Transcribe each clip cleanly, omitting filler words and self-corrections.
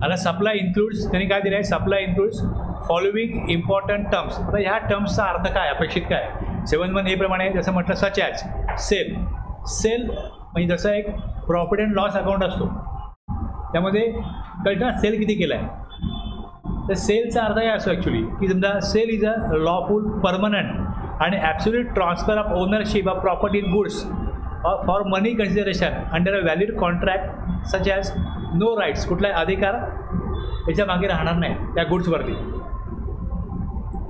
आता supply includes त्यांनी काय दिलं आहे, supply includes following important terms. आता ह्या टर्म्सचा अर्थ काय, अपेक्षित काय. 7(1) प्रमाणे जसं म्हटलं सच ॲज सेल. सेल म्हणजे जसं एक प्रॉफिट अँड लॉस अकाउंट असतो, त्यामध्ये कळतं ना सेल किती केला आहे. तर सेलचा अर्थ काय असतो ॲक्च्युली की समजा sale is a lawful permanent आणि absolute transfer of ownership of property in goods for money consideration under a valid contract such as no rights. कुठलाही अधिकार याच्या मागे राहणार नाही त्या गुड्सवरती.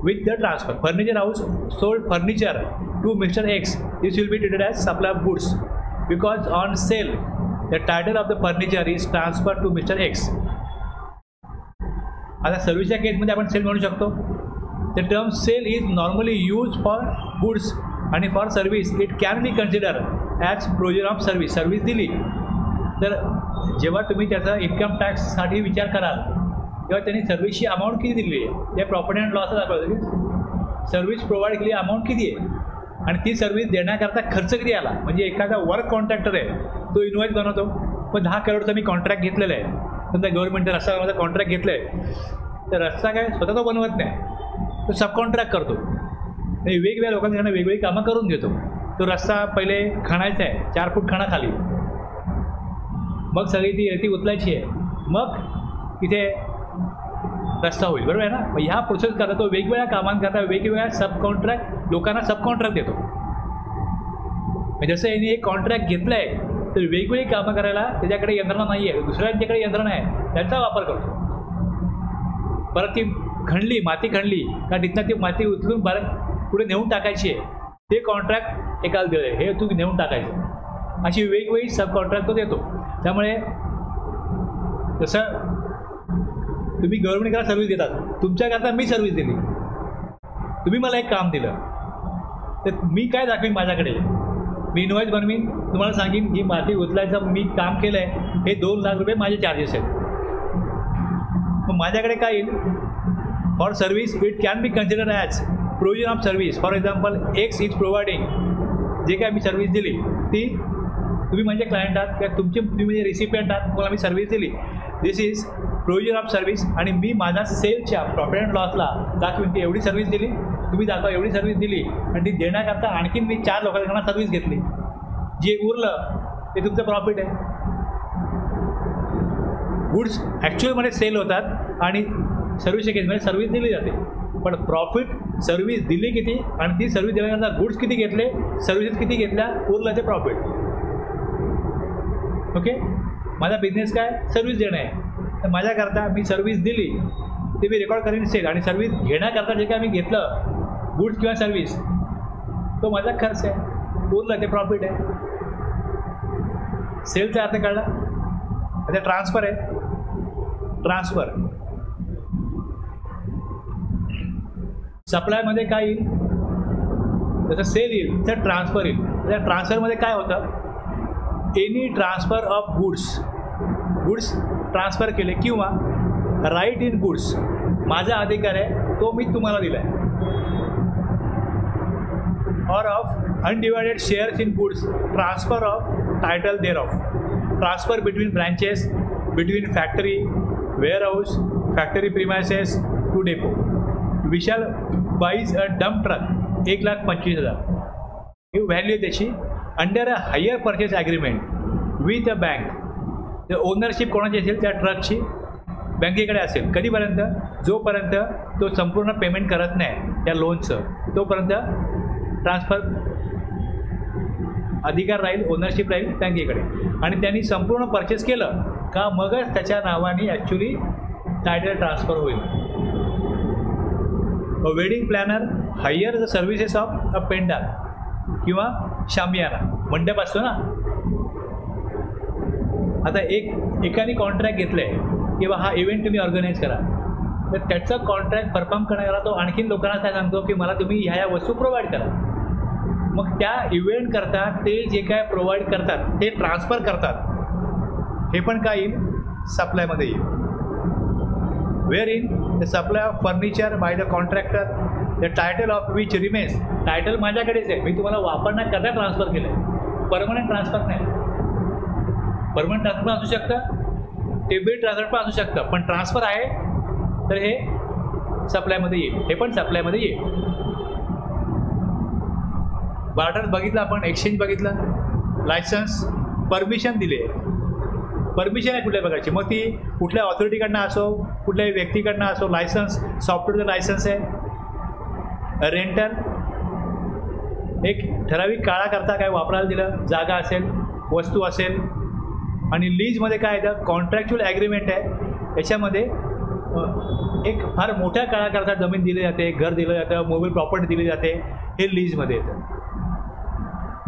With the transfer furniture house sold furniture to mister x, this will be treated as supply of goods because on sale the title of the furniture is transfer to mister x. आता सर्व्हिसच्या केसमध्ये आपण sale म्हणू शकतो. The term sale is normally use for goods आणि for service it can be consider as provision of service. Service दिली तर जेव्हा तुम्ही त्याचा इन्कम टॅक्ससाठी विचार कराल तेव्हा त्यांनी सर्व्हिसची अमाऊंट किती दिली आहे, त्या प्रॉपर्टी अँड लॉसला दाखवलं की सर्व्हिस प्रोव्हाइड केली अमाऊंट किती आहे आणि ती सर्व्हिस देण्याकरता खर्च किती आला. म्हणजे एखादा वर्क कॉन्ट्रॅक्टर आहे तो इन्व्हॉइस बनवतो, पण 10 करोडचा मी कॉन्ट्रॅक्ट घेतलेलं आहे, समजा गव्हर्नमेंटचा रस्ता बनवायचा कॉन्ट्रॅक्ट घेतलं आहे, तर रस्ता काय स्वतः तो बनवत नाही, तो सब कॉन्ट्रॅक्ट करतो आणि वेगवेगळ्या लोकांकडनं वेगवेगळी कामं करून घेतो. तो रस्ता पहिले खणायचा आहे, 4 फूट खणा खाली, मग सगळी ती रेती उचलायची आहे, मग तिथे रस्ता होईल, बरोबर आहे ना. मग ह्या प्रोसेस करता तो वेगवेगळ्या कामांकरता वेगवेगळ्या सब कॉन्ट्रॅक्ट लोकांना सब कॉन्ट्रॅक्ट देतो. जसं यांनी एक कॉन्ट्रॅक्ट घेतलं आहे तर वेगवेगळी कामं करायला त्याच्याकडे यंत्रणा नाही आहे, दुसऱ्यांच्याकडे यंत्रणा आहे, त्यांचा वापर करतो. परत ती खणली, माती खणली का तिथनं ती माती उचलून परत पुढे नेऊन टाकायची आहे, ते कॉन्ट्रॅक्ट एकाला दिलं आहे, हे तू नेऊन टाकायचं. अशी वेगवेगळी सब कॉन्ट्रॅक्ट तो देतो. त्यामुळे जसं तुम्ही गव्हर्नमेंटला सर्व्हिस देतात, तुमच्याकरता मी सर्व्हिस दिली, तुम्ही मला एक काम दिलं, तर मी काय दाखवीन माझ्याकडे, मी इन्व्हॉइस बनवीन, तुम्हाला सांगेन की माती उचलायचं मी काम केलं आहे, हे 2 लाख रुपये माझे चार्जेस आहेत. मग माझ्याकडे काय येईल, for service it can be consider as provision of service. For example x is providing, जे काय मी सर्व्हिस दिली ती तुम्ही म्हणजे क्लायंट आहात किंवा तुम्ही म्हणजे रिसिपियंट आहात, तुम्हाला मी सर्व्हिस दिली, दिस इज प्रोव्हिजन ऑफ सर्व्हिस. आणि मी माझ्या सेलच्या प्रॉफिट अँड लॉसला दाखवीन की एवढी सर्व्हिस दिली, तुम्ही दाखवा एवढी सर्व्हिस दिली, आणि ती देण्याकरता आणखीन मी 4 लोकांकडून सर्व्हिस घेतली, जे उरलं ते तुमचं प्रॉफिट आहे. गुड्स ॲक्च्युअलमध्ये सेल होतात आणि सर्व्हिसच्या केसमध्ये सर्व्हिस दिली जाते, पण प्रॉफिट सर्व्हिस दिली किती आणि ती सर्व्हिस देण्याकरता गुड्स किती घेतले, सर्व्हिसेस किती घेतल्या, उरलं ते प्रॉफिट. ओके, माझा बिझनेस काय सर्व्हिस देणं आहे, तर माझ्याकरता मी सर्व्हिस दिली ते मी रेकॉर्ड करीन सेल, आणि सर्व्हिस घेण्याकरता जे काय मी घेतलं गुड्स किंवा सर्व्हिस तो माझा खर्च आहे, उरलं ते प्रॉफिट आहे. सेलचा अर्थ कळला. आता ट्रान्सफर आहे. ट्रान्सफर सप्लायमध्ये काय येईल, जसं सेल येईल तर ट्रान्सफर येईल. त्या ट्रान्सफरमध्ये काय होतं, any transfer of goods transfer केले किंवा राईट इन गुड्स, माझा अधिकार आहे तो मी तुम्हाला दिला आहे, or of undivided shares in goods, transfer of title there of, transfer between branches, between factory, warehouse, factory premises to depot. Vishal buys a dump truck 1,25,000 ही व्हॅल्यू त्याची, under a hire purchase agreement with a bank. तर ownership कोणाची असेल त्या ट्रकची बँकेकडे असेल, कधीपर्यंत, जोपर्यंत तो संपूर्ण पेमेंट करत नाही त्या लोनचं, तोपर्यंत ट्रान्सफर अधिकार राहील, ओनरशिप राहील बँकेकडे. आणि त्यांनी संपूर्ण परचेस केलं का मगच त्याच्या नावाने ॲक्च्युली टायटल ट्रान्सफर होईल. Wedding planner hire the services of a pandal किंवा शामियाना, मंडप असतो ना. आता एकाने कॉन्ट्रॅक्ट घेतलं आहे किंवा हा इव्हेंट तुम्ही ऑर्गनाईज करा, तर त्याचं कॉन्ट्रॅक्ट परफॉर्म करणारा तो आणखीन लोकांना काय सांगतो की मला तुम्ही ह्या वस्तू प्रोव्हाइड करा. मग त्या इव्हेंट करता ते जे काय प्रोव्हाइड करतात ते ट्रान्सफर करतात, हे पण काय येईल, सप्लायमध्ये येईल. Where in the supply of furniture by the contractor, the title of which remains, title माझ्याकडेच आहे, मी तुम्हाला वापरण्याकरता ट्रान्सफर केलं आहे, परमनंट ट्रान्सफर नाही. परमनंट ट्रान्सफर असू शकतं, बिल ट्रान्सफर पण असू शकतं, पण ट्रान्सफर आहे तर हे सप्लायमध्ये येईल, हे पण सप्लायमध्ये येईल. बार्टर बघितलं आपण, एक्सचेंज बघितलं, लायसन्स, परमिशन दिले. परमिशन आहे कुठल्या प्रकारची, मग ती कुठल्या ऑथॉरिटीकडनं असो, कुठल्याही व्यक्तीकडनं असो. लायसन्स, सॉफ्टवेअरचं लायसन्स आहे. रेंटल, एक ठराविक काळाकरता काय वापरायला दिलं, जागा असेल, वस्तू असेल. आणि लीजमध्ये काय येतं, कॉन्ट्रॅक्च्युअल ॲग्रीमेंट आहे. याच्यामध्ये एक फार मोठ्या काळाकरता जमीन दिली जाते, घर दिलं जातं, मोबाईल प्रॉपर्टी दिली जाते, हे लीजमध्ये येतं.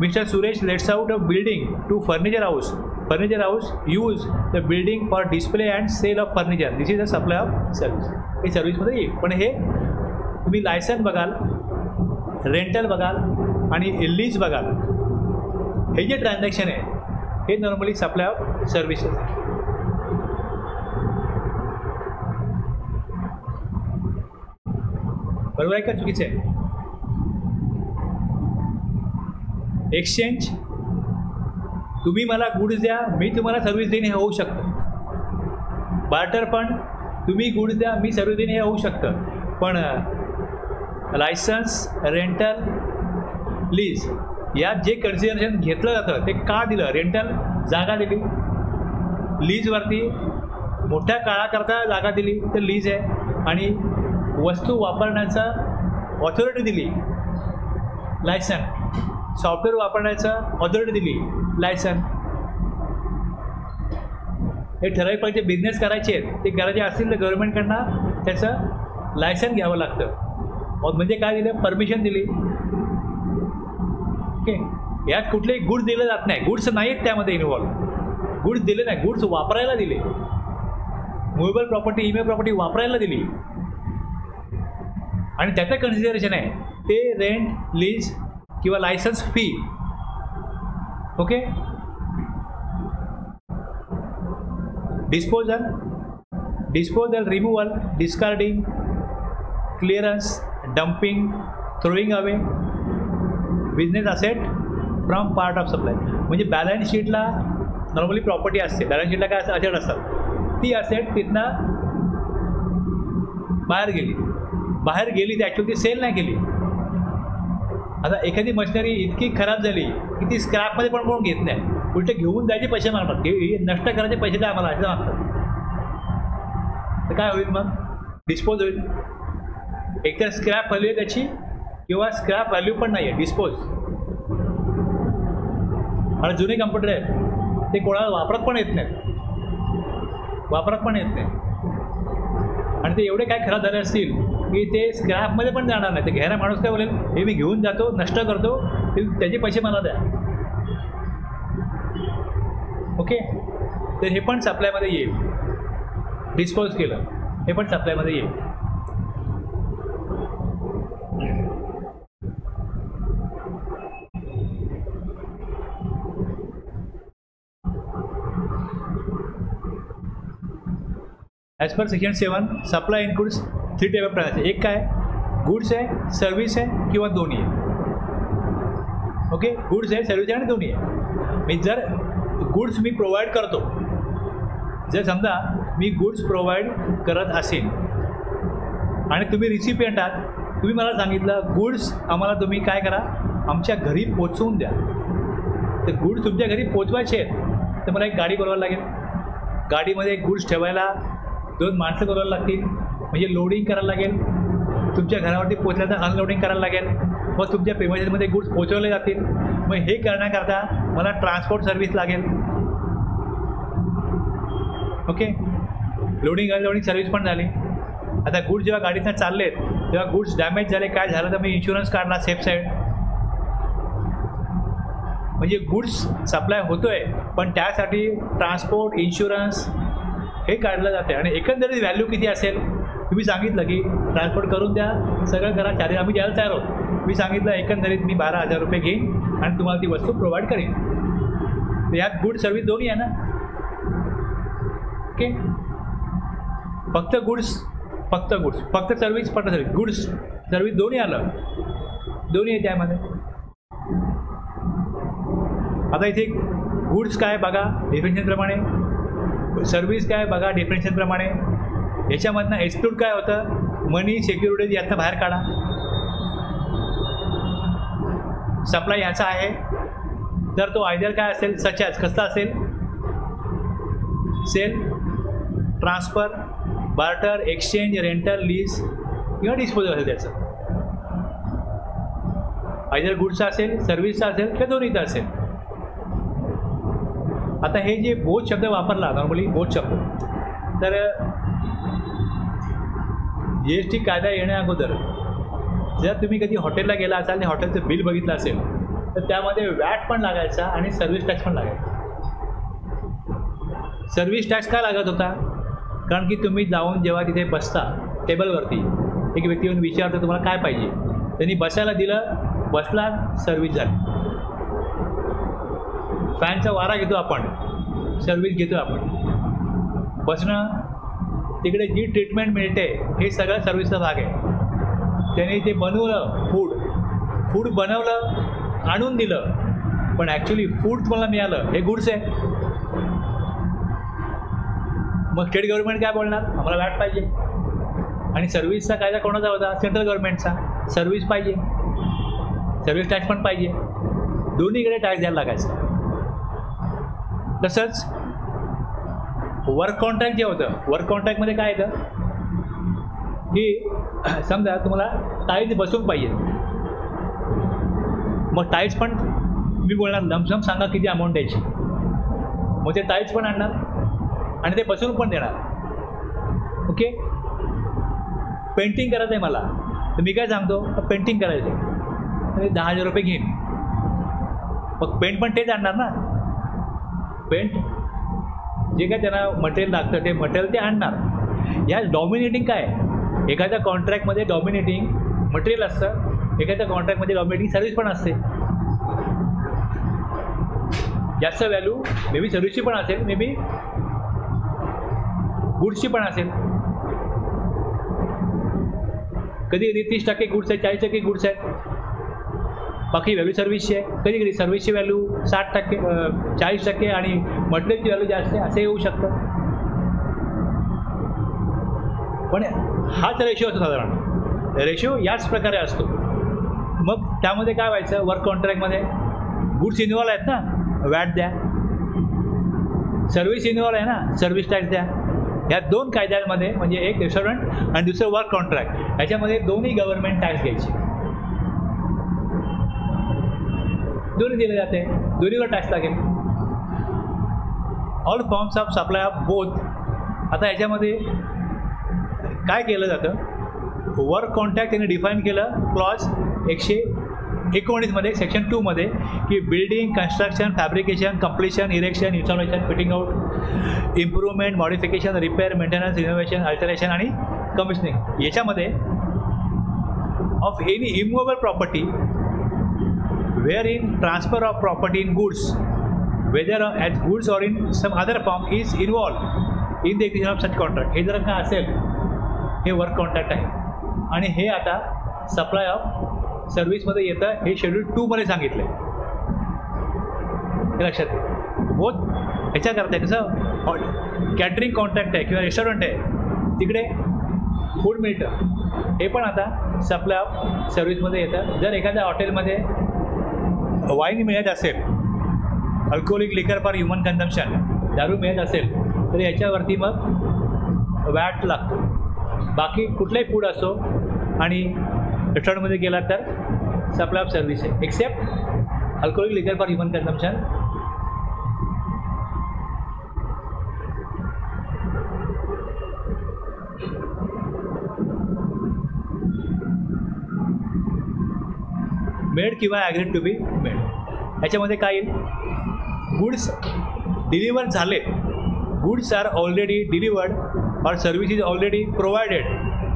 Mister Suresh lets out a building to furniture house. Furniture house use the building for display and sale of furniture. This is a supply of service. हे सर्व्हिसमध्ये येईल. पण हे तुम्ही लायसन बघाल, रेंटल बघाल आणि लीज बघाल, हे जे ट्रान्झॅक्शन आहे हे नॉर्मली सप्लाय ऑफ सर्व्हिसेस. बरोबर आहे का, चुकीचं आहे? एक्सचेंज, तुम्ही मला गुड्स द्या, मी तुम्हाला सर्व्हिस देणे, हे होऊ शकतं. बार्टर पण, तुम्ही गुड्स द्या, मी सर्व्हिस देणे, हे होऊ शकतं. पण लायसन्स, रेंटल, लीज यात जे कन्सिडरेशन घेतलं जातं ते का दिलं? रेंटल जागा दिली, लीजवरती मोठ्या काळाकरता जागा दिली तर लीज आहे. आणि वस्तू वापरण्याचा ऑथॉरिटी दिली, लायसन. सॉफ्टवेअर वापरण्याचा ऑथॉरिटी दिली, लायसन. हे ठराविक पाहिजे बिझनेस करायचे आहेत, ते करायचे असतील तर गव्हर्नमेंटकडनं त्याचं लायसन घ्यावं लागतं. म्हणजे काय दिलं, परमिशन दिली. ओके, यात कुठलेही गुड्स दिले जात नाही, गुड्स नाही आहेत त्यामध्ये इन्व्हॉल्व. गुड्स दिले नाही, गुड्स वापरायला दिले. मोबाईल प्रॉपर्टी, ईमेल प्रॉपर्टी वापरायला दिली आणि त्याचं कन्सिडरेशन आहे ते रेंट, लीज किंवा licence fee. Okay, disposal, removal, discarding, clearance, dumping, throwing away business asset from part of supply. म्हणजे बॅलन्स शीटला नॉर्मली प्रॉपर्टी असते, बॅलन्स शीटला काय असेट असतात, ती असेट तिथनं बाहेर गेली, ती ॲक्च्युअली सेल नाही केली. आता एखादी मशिनरी इतकी खराब झाली की ती स्क्रॅपमध्ये पण कोण घेत नाही, उलटे घेऊन जायचे पैसे मागतात, नष्ट करायचे पैसे द्या आम्हाला असं मागतात. तर काय होईल मग, डिस्पोज होईल. एकतर स्क्रॅप व्हॅल्यू आहे त्याची किंवा स्क्रॅप व्हॅल्यू पण नाही आहे, डिस्पोज. आणि जुने कम्प्युटर आहेत ते कोणाला वापरत पण येत नाहीत, आणि ते एवढे काय खराब झाले असतील की ते स्क्रॅपमध्ये पण जाणार नाही. ते घ्यायला माणूस काय बोलेल, हे मी घेऊन जातो, नष्ट करतो, त्याचे पैसे मला द्या. ओके, तर हे पण सप्लायमध्ये येईल. डिस्पोज केलं हे पण सप्लायमध्ये येईल. As per section 7 supply includes 3 type of transaction. एक काय, गुड्स आहे, सर्व्हिस आहे किंवा दोन्ही आहे. ओके, गुड्स आहे, सर्व्हिस आहे आणि दोन्ही आहे. मी जर गुड्स मी प्रोव्हाइड करतो, जर समजा मी गुड्स प्रोव्हाइड करत असेल आणि तुम्ही रिसिपियंट आहात, तुम्ही मला सांगितलं गुड्स आम्हाला तुम्ही काय करा, आमच्या घरी पोचवून द्या. तर गुड्स तुमच्या घरी पोचवायचे आहेत तर मला एक गाडी बोलवायला लागेल. गाडीमध्ये गुड्स ठेवायला 2 माणसं बोलवायला लागतील. म्हणजे लोडिंग करायला लागेल, तुमच्या घरावरती पोचल्यानंतर अनलोडिंग करायला लागेल, मग तुमच्या प्रिमायसेसमध्ये गुड्स पोचवले जातील. मग हे करण्याकरता मला ट्रान्सपोर्ट सर्व्हिस लागेल. ओके, लोडिंग अनलोडिंग सर्व्हिस पण झाली. आता गुड्स जेव्हा गाडीतनं चाललेत तेव्हा गुड्स डॅमेज झाले, काय झालं तर मी इन्शुरन्स काढला सेफ साईड. म्हणजे गुड्स सप्लाय होतोय पण त्यासाठी ट्रान्सपोर्ट, इन्शुरन्स हे काढलं जाते. आणि एकंदरीत व्हॅल्यू किती असेल, तुम्ही सांगितलं की ट्रान्सपोर्ट करून द्या, सगळं करा, चार्जेस आम्ही द्यायला तयार आहोत. मी सांगितलं एकंदरीत मी 12,000 रुपये घेईन आणि तुम्हाला ती वस्तू प्रोव्हाइड करेन. तर यात गुड सर्व्हिस दोन्ही आहे ना. ओके, फक्त सर्व्हिस, गुड्स सर्व्हिस दोन्ही आलं, दोन्ही आहे त्यामध्ये. आता इथे गुड्स काय बघा, डेफिनेशनप्रमाणे सर्व्हिस काय बघा डेफिनेशनप्रमाणे. याच्यामधनं एक्सक्लूड काय होतं, मनी सिक्युरिटीज यातनं बाहेर काढा. सप्लाय ह्याचा आहे तर तो आयदर काय असेल, सच कसला असेल, sale, transfer, barter, exchange, rental, lease किंवा डिस्पोजल असेल त्याचं. आयदर गुड्सचा असेल, सर्व्हिसचा असेल किंवा दोन्हीचा असेल. आता हे जे बोथ शब्द वापरला नॉर्मली, बोथ शब्द, तर GST कायदा येण्या अगोदर जर तुम्ही कधी हॉटेलला गेला असाल आणि हॉटेलचं बिल बघितलं असेल तर त्यामध्ये वॅट पण लागायचा आणि सर्व्हिस टॅक्स पण लागायचा. सर्व्हिस टॅक्स का लागत होता, कारण की तुम्ही जाऊन जेव्हा तिथे बसता टेबलवरती, एक व्यक्ती येऊन विचारतो तुम्हाला काय पाहिजे, त्यांनी बसायला दिलं, बसला, सर्व्हिस झाली. फॅनचा वारा घेतो आपण, सर्व्हिस घेतो आपण. बसणं, तिकडे जी ट्रीटमेंट मिळते हे सगळं सर्व्हिसचा भाग आहे. त्यांनी ते बनवलं, फूड बनवलं, आणून दिलं, पण ॲक्च्युली फूड तुम्हाला मिळालं हे गुड्स आहे. मग स्टेट गव्हर्नमेंट काय बोलणार, आम्हाला वॅट पाहिजे. आणि सर्व्हिसचा कायदा कोणाचा होता, सेंट्रल गव्हर्नमेंटचा. सर्व्हिस पाहिजे, सर्व्हिस टॅक्स पण पाहिजे, दोन्हीकडे टॅक्स द्यायला लागायचं. तसंच वर्क कॉन्ट्रॅक्ट जे होतं, वर्क कॉन्ट्रॅक्टमध्ये काय येतं की समजा तुम्हाला टाईल्स बसून पाहिजे, मग टाईल्स पण मी बोलणार लमसम सांगा किती अमाऊंट द्यायची, मग ते टाईल्स पण आणणार आणि ते बसून पण देणार. ओके, पेंटिंग करायचं आहे मला, तर मी काय सांगतो पेंटिंग करायचं आहे, आणि 10,000 रुपये घेईन. मग पेंट पण तेच आणणार ना, पेंट जे काय त्यांना मटेरियल लागतं ते मटेरियल ते आणणार. या डॉमिनेटिंग काय, एखाद्या कॉन्ट्रॅक्टमध्ये डॉमिनेटिंग मटेरियल असतं, एखाद्या कॉन्ट्रॅक्टमध्ये डॉमिनेटिंग सर्व्हिस पण असते. जास्त व्हॅल्यू मे बी सर्व्हिसची पण असेल, मे बी गुड्सची पण असेल. कधी कधी 30% गुड्स आहेत, 40% गुड्स आहेत, बाकी व्हॅल्यू सर्व्हिसची आहे. कधी कधी सर्व्हिसची व्हॅल्यू 60%, 40% आणि मटेरियलची व्हॅल्यू जास्त आहे, असं येऊ शकतं. पण हाच रेशो असतो साधारण, रेशो याच प्रकारे असतो. मग त्यामध्ये काय व्हायचं, वर्क कॉन्ट्रॅक्टमध्ये गुड्स इन्व्हॉल्व आहेत ना, वॅट द्या. सर्व्हिस इन्व्हॉल्व आहे ना, सर्व्हिस टॅक्स द्या. ह्या दोन कायद्यांमध्ये, म्हणजे एक रेस्टॉरंट आणि दुसरं वर्क कॉन्ट्रॅक्ट, ह्याच्यामध्ये दोन्ही गव्हर्नमेंट टॅक्स घ्यायची, दोन्ही दिले जाते, दोन्हीवर टॅक्स लागेल. All forms of supply of both. आता ह्याच्यामध्ये काय केलं जातं, वर्क कॉन्ट्रॅक्ट त्यांनी डिफाईन केलं क्लॉज 119 सेक्शन 2 मध्ये, की building, construction, fabrication, completion, erection, installation, fitting out, improvement, modification, repair, maintenance, renovation, alteration आणि कमिशनिंग. याच्यामध्ये of any immovable property wherein transfer of property in goods, whether as goods or in some other form, is involved in the execution of such contract. हे जर का असेल, हे work contract आहे. आणि हे आता सप्लाय ऑफ सर्व्हिसमध्ये येतं, हे शेड्यूल 2 मध्ये सांगितलं आहे, हे लक्षात घ्या. बोथ ह्याच्याकरता कसं कॅटरिंग कॉन्ट्रॅक्ट आहे किंवा रेस्टॉरंट आहे, तिकडे फूड मिळतं, हे पण आता सप्लाय ऑफ सर्व्हिसमध्ये येतं. जर एखाद्या हॉटेलमध्ये वाईन मिळत असेल, alcoholic liquor for human consumption, दारू मिळत असेल, तर याच्यावरती मग वॅट लागतो. बाकी कुठलाही फूड असो आणि रेस्टॉरंटमध्ये गेला तर सप्लाय ऑफ सर्व्हिस आहे, except alcoholic liquor for human consumption. Made किंवा ॲग्रीड टू बी मेड. ह्याच्यामध्ये काय येईल, गुड्स डिलिव्हर झाले, गुड्स आर ऑलरेडी डिलिव्हर्ड और service is already provided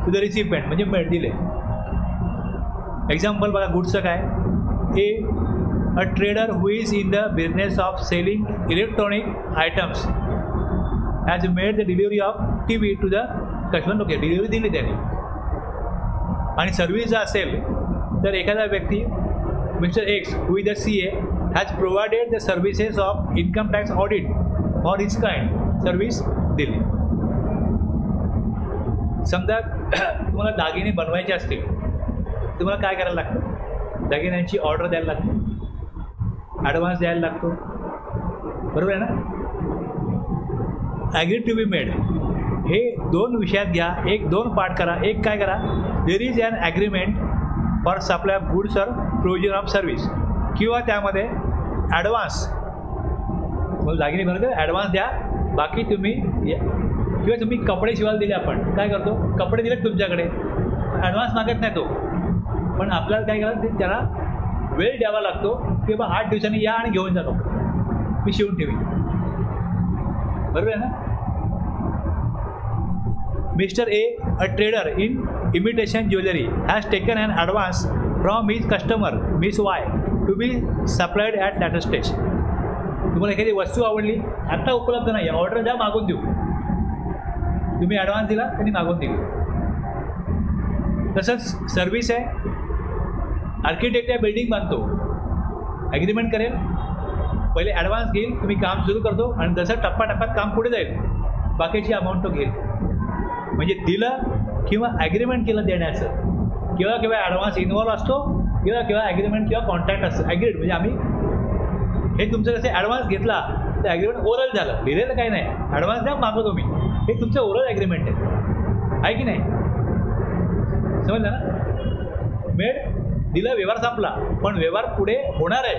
to the recipient, म्हणजे मेड दिले. एक्झाम्पल बघा गुड्सचं काय, a trader who is in the business of selling electronic items has made the delivery of TV to the customer. Okay, delivery दिली त्याने. आणि service जर असेल तर एखादा व्यक्ती, Mr. X, who is the CA, has provided the services of income tax audit for its kind service दिली. समजा तुम्हाला दागिने बनवायचे असतील, तुम्हाला काय करायला लागतं? दागिन्यांची ऑर्डर द्यायला लागते, ॲडव्हान्स द्यायला लागतो, बरोबर आहे ना? ॲग्री टू बी मेड हे 2 विषयात घ्या, 1-2 पार्ट करा. एक काय करा, there is an agreement for supply of goods or provision of service, किंवा त्यामध्ये ॲडव्हान्स, दागिने बनवते ॲडव्हान्स द्या, बाकी तुम्ही, किंवा तुम्ही कपडे शिवायला दिले, आपण काय करतो, कपडे दिलेत तुमच्याकडे, ॲडव्हान्स मागत नाही तो, पण आपल्याला काय करायला ते त्याला वेळ द्यावा लागतो की बा 8 दिवसांनी या आणि घेऊन जा कपडे, मी शिवून ठेवी, बरोबर आहे ना? Mister A, a trader in imitation jewellery, has taken an advance from his customer miss Y to be supplied at later stage. तुम्हाला एखादी वस्तू आवडली, आत्ता उपलब्ध नाही, ऑर्डर द्या, मागून देऊ. तुम्ही ॲडव्हान्स दिला, त्यांनी मागून दिली. तसंच सर्व्हिस आहे. आर्किटेक्ट या बिल्डिंग बांधतो, ॲग्रीमेंट करेल, पहिले ॲडव्हान्स घेईल, तुम्ही काम सुरू करतो आणि जसं टप्प्याटप्प्यात काम पुढे जाईल, बाकीची अमाऊंट तो घेईल. म्हणजे दिलं किंवा ॲग्रीमेंट केलं देण्याचं, किंवा ॲडव्हान्स इन्व्हॉल्व असतो, किंवा ॲग्रीमेंट किंवा कॉन्ट्रॅक्ट असतं. ॲग्रीड म्हणजे आम्ही हे तुमचं कसं ॲडव्हान्स घेतला तर ॲग्रीमेंट ओरल झालं, लिहिलेलं काही नाही, ॲडव्हान्स द्या, मागवतो मी, हे तुमचं ओरल ॲग्रीमेंट आहे की नाही? समजलं ना? मेड दिलं, व्यवहार संपला, पण व्यवहार पुढे होणार आहे.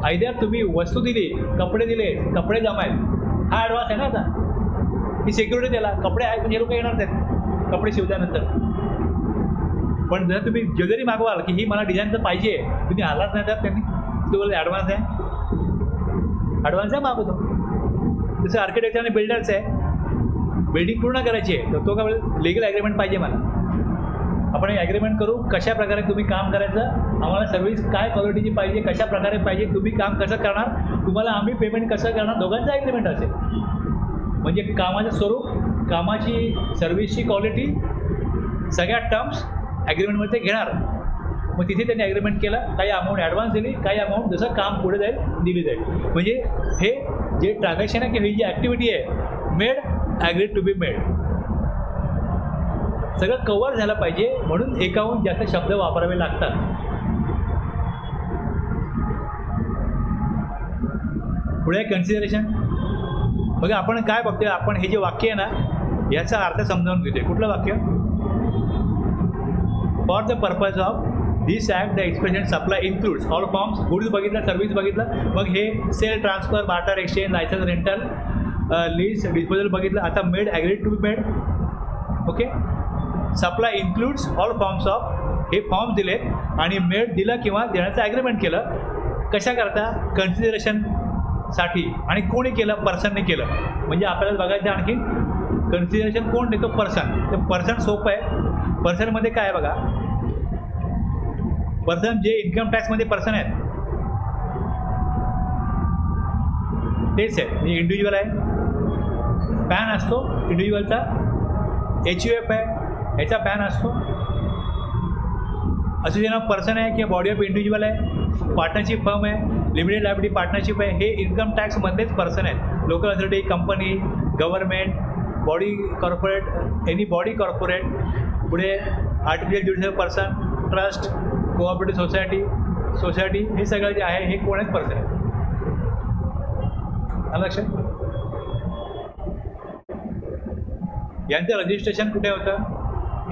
आयदर तुम्ही वस्तू दिली, कपडे दिले, कपडे जमायत, हा ॲडव्हान्स आहे ना. आता ही सिक्युरिटी द्याला, कपडे आहे म्हणजे लोक येणार नाहीत कपडे शिवल्यानंतर. पण जर तुम्ही ज्वेलरी मागवाल की ही मला डिझाईनचं पाहिजे, तुम्ही आलाच नाही तर त्यांनी तुम्हाला ॲडव्हान्स आहे, ॲडव्हान्स आहे, मागवतो. जसं आर्किटेक्चर आणि बिल्डर्स आहे, बिल्डिंग पूर्ण करायची आहे, तर तो काय लिगल ॲग्रीमेंट पाहिजे मला. आपण ॲग्रीमेंट करू, कशा प्रकारे तुम्ही काम करायचं, आम्हाला सर्व्हिस काय क्वालिटीची पाहिजे, कशा प्रकारे पाहिजे, तुम्ही काम कसं करणार, तुम्हाला आम्ही पेमेंट कसं करणार, दोघांचं ॲग्रीमेंट असेल. म्हणजे कामाचं स्वरूप, कामाची, सर्व्हिसची क्वालिटी, सगळ्या टर्म्स ॲग्रीमेंटमध्ये घेणार. मग तिथे त्यांनी ॲग्रीमेंट केलं, काही अमाऊंट ॲडव्हान्स दिली, काही अमाऊंट जसं काम पुढे जाईल दिली जाईल. म्हणजे हे जे ट्रान्झॅक्शन आहे किंवा ही जी ॲक्टिव्हिटी आहे, made, agree to be made, सगळं कव्हर झालं पाहिजे. म्हणून एकाहून जास्त शब्द वापरावे लागतात. पुढे कन्सिडरेशन बघा, आपण काय बघतोय, आपण हे जे वाक्य आहे ना, याचा अर्थ समजावून घेतोय. कुठलं वाक्य? For the purpose of this act the expression supply includes all forms, goods बघितलं, सर्व्हिस बघितलं, मग हे sale, transfer, barter, exchange, licence, rental, lease, disposal बघितलं. आता made, agree to be made. Okay, supply includes all forms of, हे forms दिलेत आणि made दिलं किंवा देण्याचं ॲग्रीमेंट केलं. कशा करता? कन्सिडरेशनसाठी. आणि कोणी केलं? पर्सनने केलं. म्हणजे आपल्याला बघायचं आणखी कन्सिडरेशन कोण देतो? पर्सन. तर पर्सन सोपं आहे. पर्सनमध्ये काय आहे बघा, पर्सन जे इन्कम टॅक्समध्ये पर्सन आहेत तेच आहे. म्हणजे इंडिव्हिज्युअल आहे, पॅन असतो इंडिव्हिज्युअलचा, HUF आहे, ह्याचा पॅन असतो. असोसिएशन ऑफ पर्सन आहे किंवा बॉडी ऑफ इंडिव्हिज्युअल आहे, पार्टनरशिप फर्म आहे, लिमिटेड लायबिलिटी पार्टनरशिप आहे. हे इन्कम टॅक्समधलेच पर्सन आहेत. Local authority, company, government, body corporate, any body corporate. पुढे artificial judicial person, trust, cooperative society, हे सगळं जे आहे हे कोण आहेत? पर्सन आहेत. लक्षात? यांचं रजिस्ट्रेशन कुठे होतं?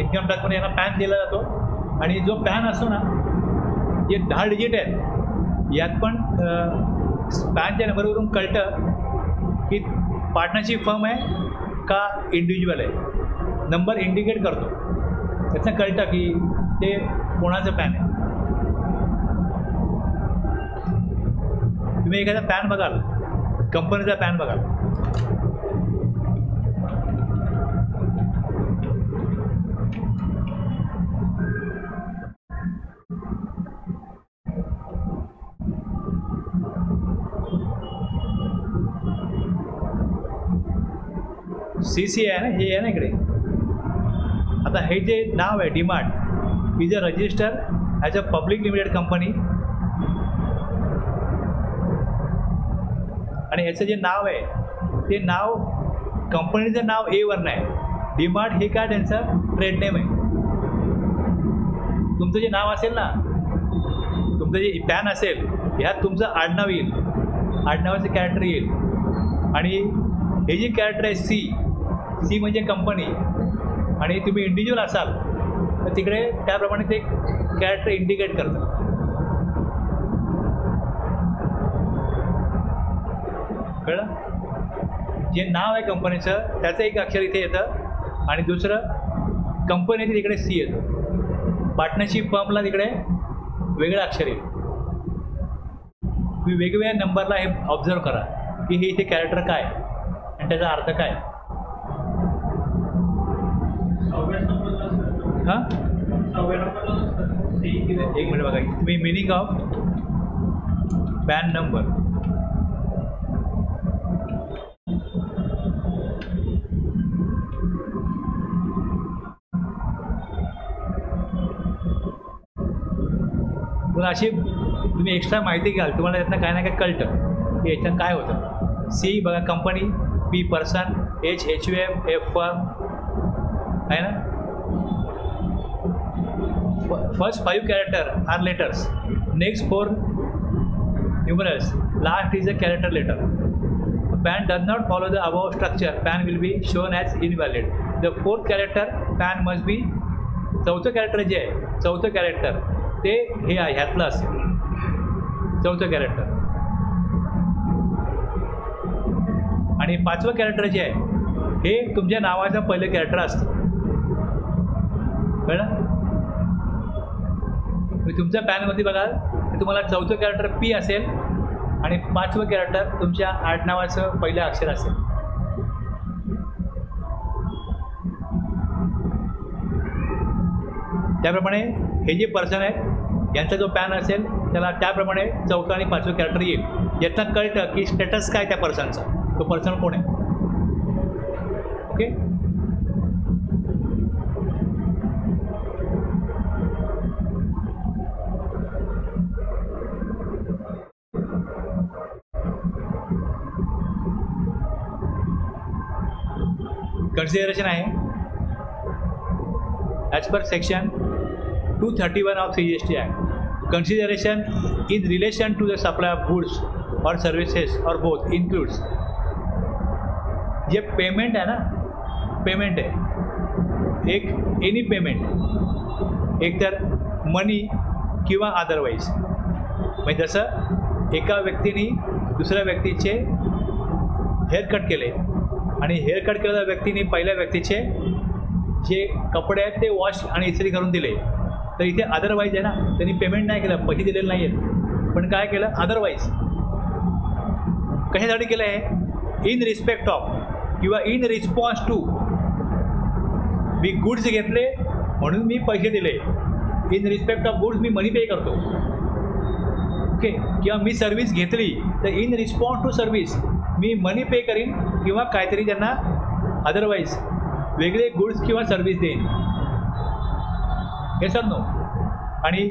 इन्कम टॅक्समध्ये यांना पॅन दिला जातो. आणि जो पॅन असतो ना, जे 10 डिजिट आहेत, यात पण पॅनच्या नंबरवरून कळतं की पार्टनरशिप फर्म आहे का इंडिव्हिज्युअल आहे. नंबर इंडिकेट करतो, त्याचं कळतं की ते कोणाचं पॅन आहे. तुम्ही एखादा पॅन बघाल, कंपनीचा पॅन बघाल, CC आहे ना, हे आहे ना इकडे. आता हे जे नाव आहे DMart, is a resistor as a public limited company. आणि ह्याचं जे नाव आहे ते नाव कंपनीचं नाव A1 आहे. डीमार्ट हे काय त्यांचं ट्रेड नेम आहे. तुमचं जे नाव असेल ना, तुमचं जे पॅन असेल ह्यात तुमचं आडनाव येईल, आडनावाचं कॅरेक्टर येईल. आणि हे जे कॅरेक्टर आहे सी म्हणजे कंपनी, आणि तुम्ही इंडिव्हिज्युअल असाल तर तिकडे त्याप्रमाणे ते कॅरेक्टर इंडिकेट करतं. कळलं? जे नाव आहे कंपनीचं त्याचं एक अक्षर इथे येतं आणि दुसरं कंपनीचं तिकडे सी येतं. पार्टनरशिप फर्मला तिकडे वेगळं अक्षर येईल. तुम्ही वेगवेगळ्या नंबरला हे ऑब्झर्व करा की हे इथे कॅरेक्टर काय आणि त्याचा अर्थ काय. हां, एक मिनिट बघा. तुम्ही मिनिंग ऑफ पॅन नंबर तर अशी तुम्ही एक्स्ट्रा माहिती घ्याल, तुम्हाला त्यातनं काय ना काय कळतं की याच्यात काय होतं. सी बघा company, P person, HUM F firm आहे ना. First 5 character are letters, next 4 numerals, last is a character letter. PAN does not follow the above structure, PAN will be shown as invalid. The 4th character PAN must be, चौथं character जे आहे, चौथं character ते हे आहे ह्यातलं असेल, चौथं character. आणि 5वं कॅरेक्टर जे आहे हे तुमच्या नावाचं पहिलं कॅरेक्टर असतं. कळलं? तुमच्या पॅनमध्ये बघा तुम्हाला चौथं कॅरेक्टर P असेल आणि 5वं कॅरेक्टर तुमच्या आडनावाचं पहिलं अक्षर असेल. त्याप्रमाणे हे जे पर्सन आहेत यांचा जो पॅन असेल त्याला त्याप्रमाणे 4थं आणि 5वं कॅरेक्टर येईल. यातनं कळतं की स्टेटस काय त्या पर्सनचा, तो पर्सन कोण आहे. ओके. कन्सिडरेशन आहे as per section 231 of CGST Act. Consideration in relation to the supply of goods or services or both includes जे पेमेंट आहे ना, पेमेंट आहे एक एनी पेमेंट, एक तर मनी किंवा अदरवाईज. म्हणजे जसं एका व्यक्तीने दुसऱ्या व्यक्तीचे हेअरकट केले आणि हेअरकट केलेल्या व्यक्तीने पहिल्या व्यक्तीचे जे कपडे आहेत ते वॉश आणि इस्त्री करून दिले, तर इथे अदरवाईज आहे ना, त्यांनी पेमेंट नाही केलं, पैसे दिलेले नाही आहेत, पण काय केलं अदरवाईज. कशासाठी केलं आहे? इन रिस्पेक्ट ऑफ किंवा इन रिस्पॉन्स टू. मी गुड्स घेतले म्हणून मी पैसे दिले. इन रिस्पेक्ट ऑफ गुड्स मी मनी पे करतो. ओके. किंवा मी सर्व्हिस घेतली तर इन रिस्पॉन्स टू सर्व्हिस मी मनी पे करीन किंवा काहीतरी त्यांना अदरवाईज वेगळे गुड्स किंवा सर्व्हिस देईन. हे सर नो. आणि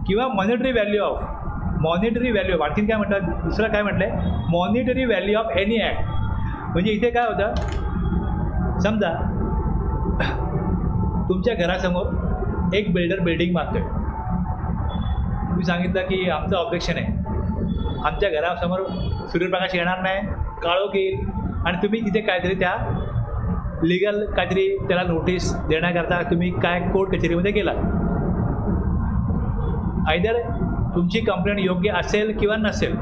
किंवा monetary value of, monetary value of, आणखीन काय म्हणतात, दुसरं काय म्हटलं आहे, monetary value of any act. म्हणजे इथे काय होतं, समजा तुमच्या घरासमोर एक बिल्डर बिल्डिंग बांधतो आहे. तुम्ही सांगितलं की आमचं ऑब्जेक्शन आहे, आमच्या घरासमोर सूर्यप्रकाश येणार नाही, काळोख येईल, आणि तुम्ही तिथे काहीतरी त्या लिगल काहीतरी त्याला नोटीस देण्याकरता तुम्ही काय कोर्ट कचेरीमध्ये गेला. आयदर तुमची कंप्लेंट योग्य असेल किंवा नसेल,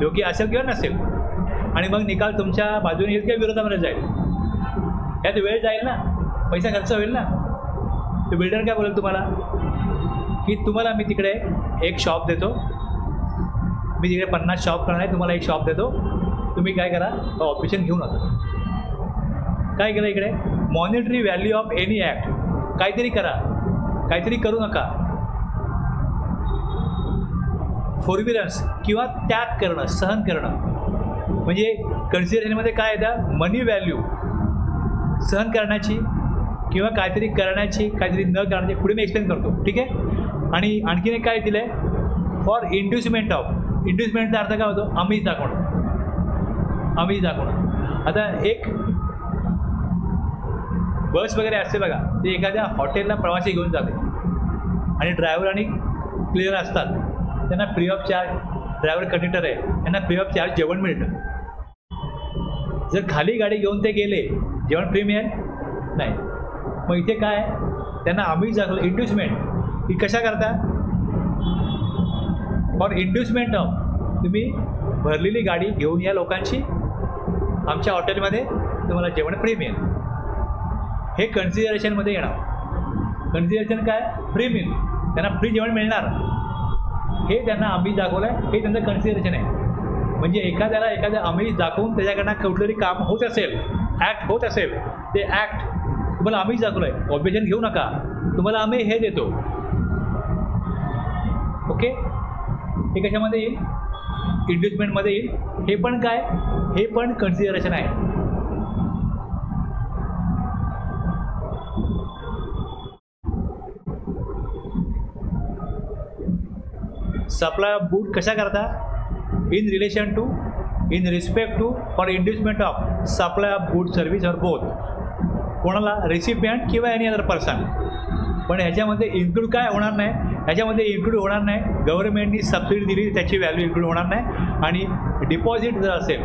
योग्य असेल किंवा नसेल, आणि मग निकाल तुमच्या बाजूने येईल किंवा विरोधामध्ये जाईल. यात वेळ जाईल ना, पैसा खर्च होईल ना. तो बिल्डर काय बोलेल तुम्हाला की तुम्हाला मी तिकडे एक शॉप देतो, मी तिकडे 50 शॉप करणार आहे, तुम्हाला एक शॉप देतो, तुम्ही काय करा ऑपरेशन घेऊ नका. काय केलं इकडे, monetary value of any act, काहीतरी करा, काहीतरी करू नका. फॉरबिडन्स किंवा त्याग करणं, सहन करणं. म्हणजे कन्सिडरेशनमध्ये काय येतं, मनी व्हॅल्यू सहन करण्याची किंवा काहीतरी करण्याची, काहीतरी न करण्याची, पुढे मी एक्सप्लेन करतो. ठीक आहे. आणि आणखीन एक काय दिलं आहे, फॉर इंड्युसमेंट ऑफ, इंड्युसमेंटचा अर्थ काय होतो? आमिष दाखवणं, आमिष दाखवणं. आता एक बस वगैरे असते बघा, ते एखाद्या हॉटेलला प्रवासी घेऊन जाते आणि ड्रायव्हर आणि क्लिअर असतात, त्यांना free of charge, driver conductor आहे त्यांना फ्री ऑफ चार्ज जेवण मिळतं. जर खाली गाडी घेऊन ते गेले, जेवण फ्री मिळेल नाही. मग इथे काय, त्यांना आमिष दाखवलं, इंड्युसमेंट. ही कशा करता? फॉर इंड्युसमेंट ऑफ तुम्ही भरलेली गाडी घेऊन या लोकांची आमच्या हॉटेलमध्ये, तुम्हाला जेवण फ्री मिळेल. हे कन्सिडरेशनमध्ये येणार. कन्सिडरेशन काय? फ्री मिल, त्यांना फ्री जेवण मिळणार, हे त्यांना आमिष दाखवलं आहे, हे त्यांचं कन्सिडरेशन आहे. म्हणजे एखाद्याला एखाद्या आमिष दाखवून त्याच्याकडनं कुठलंही काम होत असेल, ॲक्ट होत असेल, ते ॲक्ट तुम्हाला आमिष दाखवलं आहे, ऑब्जेक्शन घेऊ नका, तुम्हाला आम्ही हे देतो. ओके, हे कशामध्ये येईल? इंड्युसमेंटमध्ये येईल. हे पण काय? हे पण कन्सिडरेशन आहे. सप्लाय ऑफ गुड कशा करता? In relation to, in respect to, for inducement of supply of good service or both. कोणाला? रेसिपियंट किंवा एनी अदर पर्सन. पण ह्याच्यामध्ये इन्क्लूड काय होणार नाही? ह्याच्यामध्ये इन्क्लूड होणार नाही गव्हर्नमेंटनी सबसिडी दिली त्याची व्हॅल्यू इन्क्लूड होणार नाही. आणि डिपॉझिट जर असेल,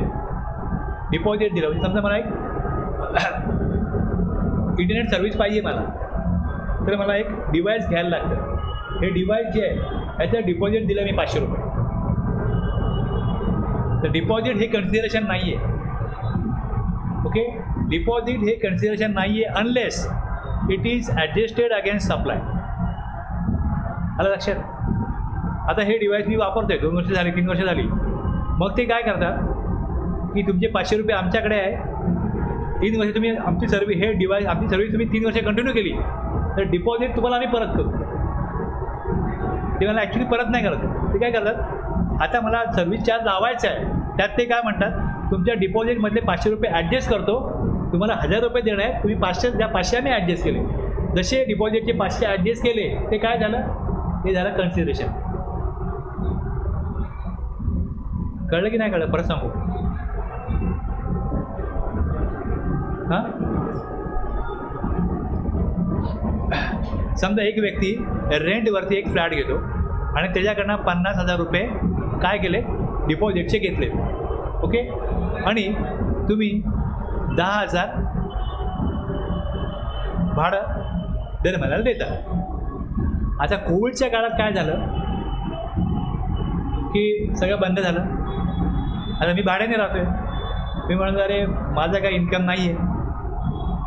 डिपॉझिट दिलं म्हणजे समजा मला एक इंटरनेट सर्व्हिस पाहिजे मला, तर मला एक डिव्हाइस घ्यायला लागतं. हे डिव्हाइस जे आहे ह्याचं डिपॉझिट दिलं मी 500 रुपये, तर डिपॉझिट हे कन्सिडरेशन नाही आहे. ओके, डिपॉझिट हे कन्सिडरेशन नाही आहे unless it is adjusted against supply. आलं लक्षात? आता हे डिव्हाइस मी वापरतोय, 2 वर्ष झाली, 3 वर्ष झाली. मग ते काय करतात की तुमचे 500 रुपये आमच्याकडे आहे, 3 वर्ष तुम्ही आमची सर्व्हिस, हे डिव्हाइस आमची सर्व्हिस तुम्ही 3 वर्ष कंटिन्यू केली, तर डिपॉझिट तुम्हाला आम्ही परत करू. ते मला ॲक्च्युली परत नाही करत. ते काय करतात, आता मला सर्व्हिस चार्ज लावायचा आहे, त्यात ते काय म्हणतात, तुमच्या डिपॉझिटमधले 500 रुपये ॲडजस्ट करतो, तुम्हाला 1000 रुपये देणं आहे, तुम्ही 500 द्या, 500 आम्ही ॲडजस्ट केले. जसे डिपॉझिटचे 500 ॲडजस्ट केले, ते काय झालं? ते झालं कन्सिडरेशन. कळलं की नाही कळलं? परत सांगू. हां, समजा एक व्यक्ती रेंटवरती एक फ्लॅट घेतो आणि त्याच्याकडनं 50,000 रुपये काय केले? डिपॉझिटचे घेतले. ओके, आणि तुम्ही 10,000 भाडं दर महिन्याला देता. आता कोविडच्या काळात काय झालं की सगळं बंद झालं. आता मी भाड्याने राहतो आहे, मी म्हणतो अरे माझा काही इन्कम नाही आहे,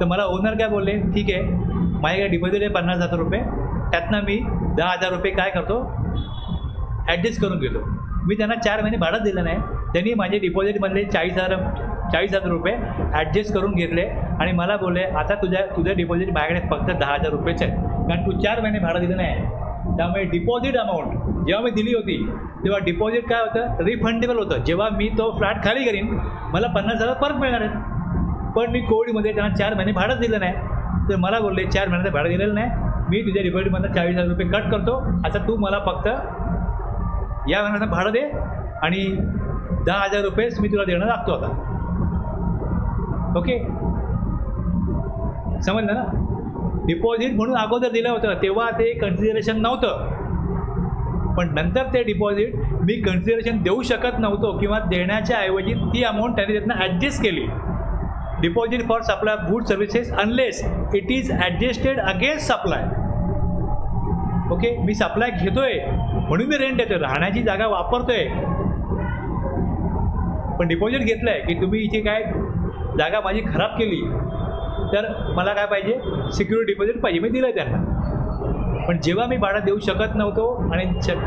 तर मला ओनर काय बोलले, ठीक आहे माझ्याकडे डिपॉझिट आहे 50,000 रुपये, त्यातनं मी 10,000 रुपये काय करतो ॲडजस्ट करून घेतो. मी त्यांना 4 महिने भाडं दिलं नाही, त्यांनी माझे डिपॉझिटमधले 40,000 रुपये ॲडजस्ट करून घेतले आणि मला बोलले आता तुझं डिपॉझिट माझ्याकडे फक्त 10,000 रुपयेच आहे, कारण तू 4 महिने भाडं दिलं नाही. त्यामुळे डिपॉझिट अमाऊंट जेव्हा मी दिली होती तेव्हा डिपॉझिट काय होतं? रिफंडेबल होतं. जेव्हा मी तो फ्लॅट खाली करीन मला 50,000 परत मिळणार आहेत. पण मी कोविडमध्ये त्यांना 4 महिने भाडं दिलं नाही, तर मला बोलले 4 महिन्याचं भाडं दिलेलं नाही, मी तुझ्या डिपॉझिटमधनं 40,000 रुपये कट करतो, आता तू मला फक्त या महिन्याचं भाडं दे आणि 10,000 रुपयेच मी तुला देणं लागतो आता. ओके, समजलं ना? डिपॉझिट म्हणून अगोदर दिलं होतं तेव्हा ते कन्सिडरेशन नव्हतं, पण नंतर ते डिपॉझिट मी कन्सिडरेशन देऊ शकत नव्हतो किंवा देण्याच्या ऐवजी ती अमाऊंट त्यांनी त्यातनं ॲडजस्ट केली. Deposit for supply of good services unless it is adjusted against supply. Okay, me supply घेतोय म्हणून मी रेंट देतोय, राहण्याची जागा वापरतोय, पण डिपॉझिट घेतलं आहे की तुम्ही इथे काय जागा माझी खराब केली तर मला काय पाहिजे? सिक्युरिटी डिपॉझिट पाहिजे, मी दिलं आहे त्यांना. पण जेव्हा मी भाडं देऊ शकत नव्हतो आणि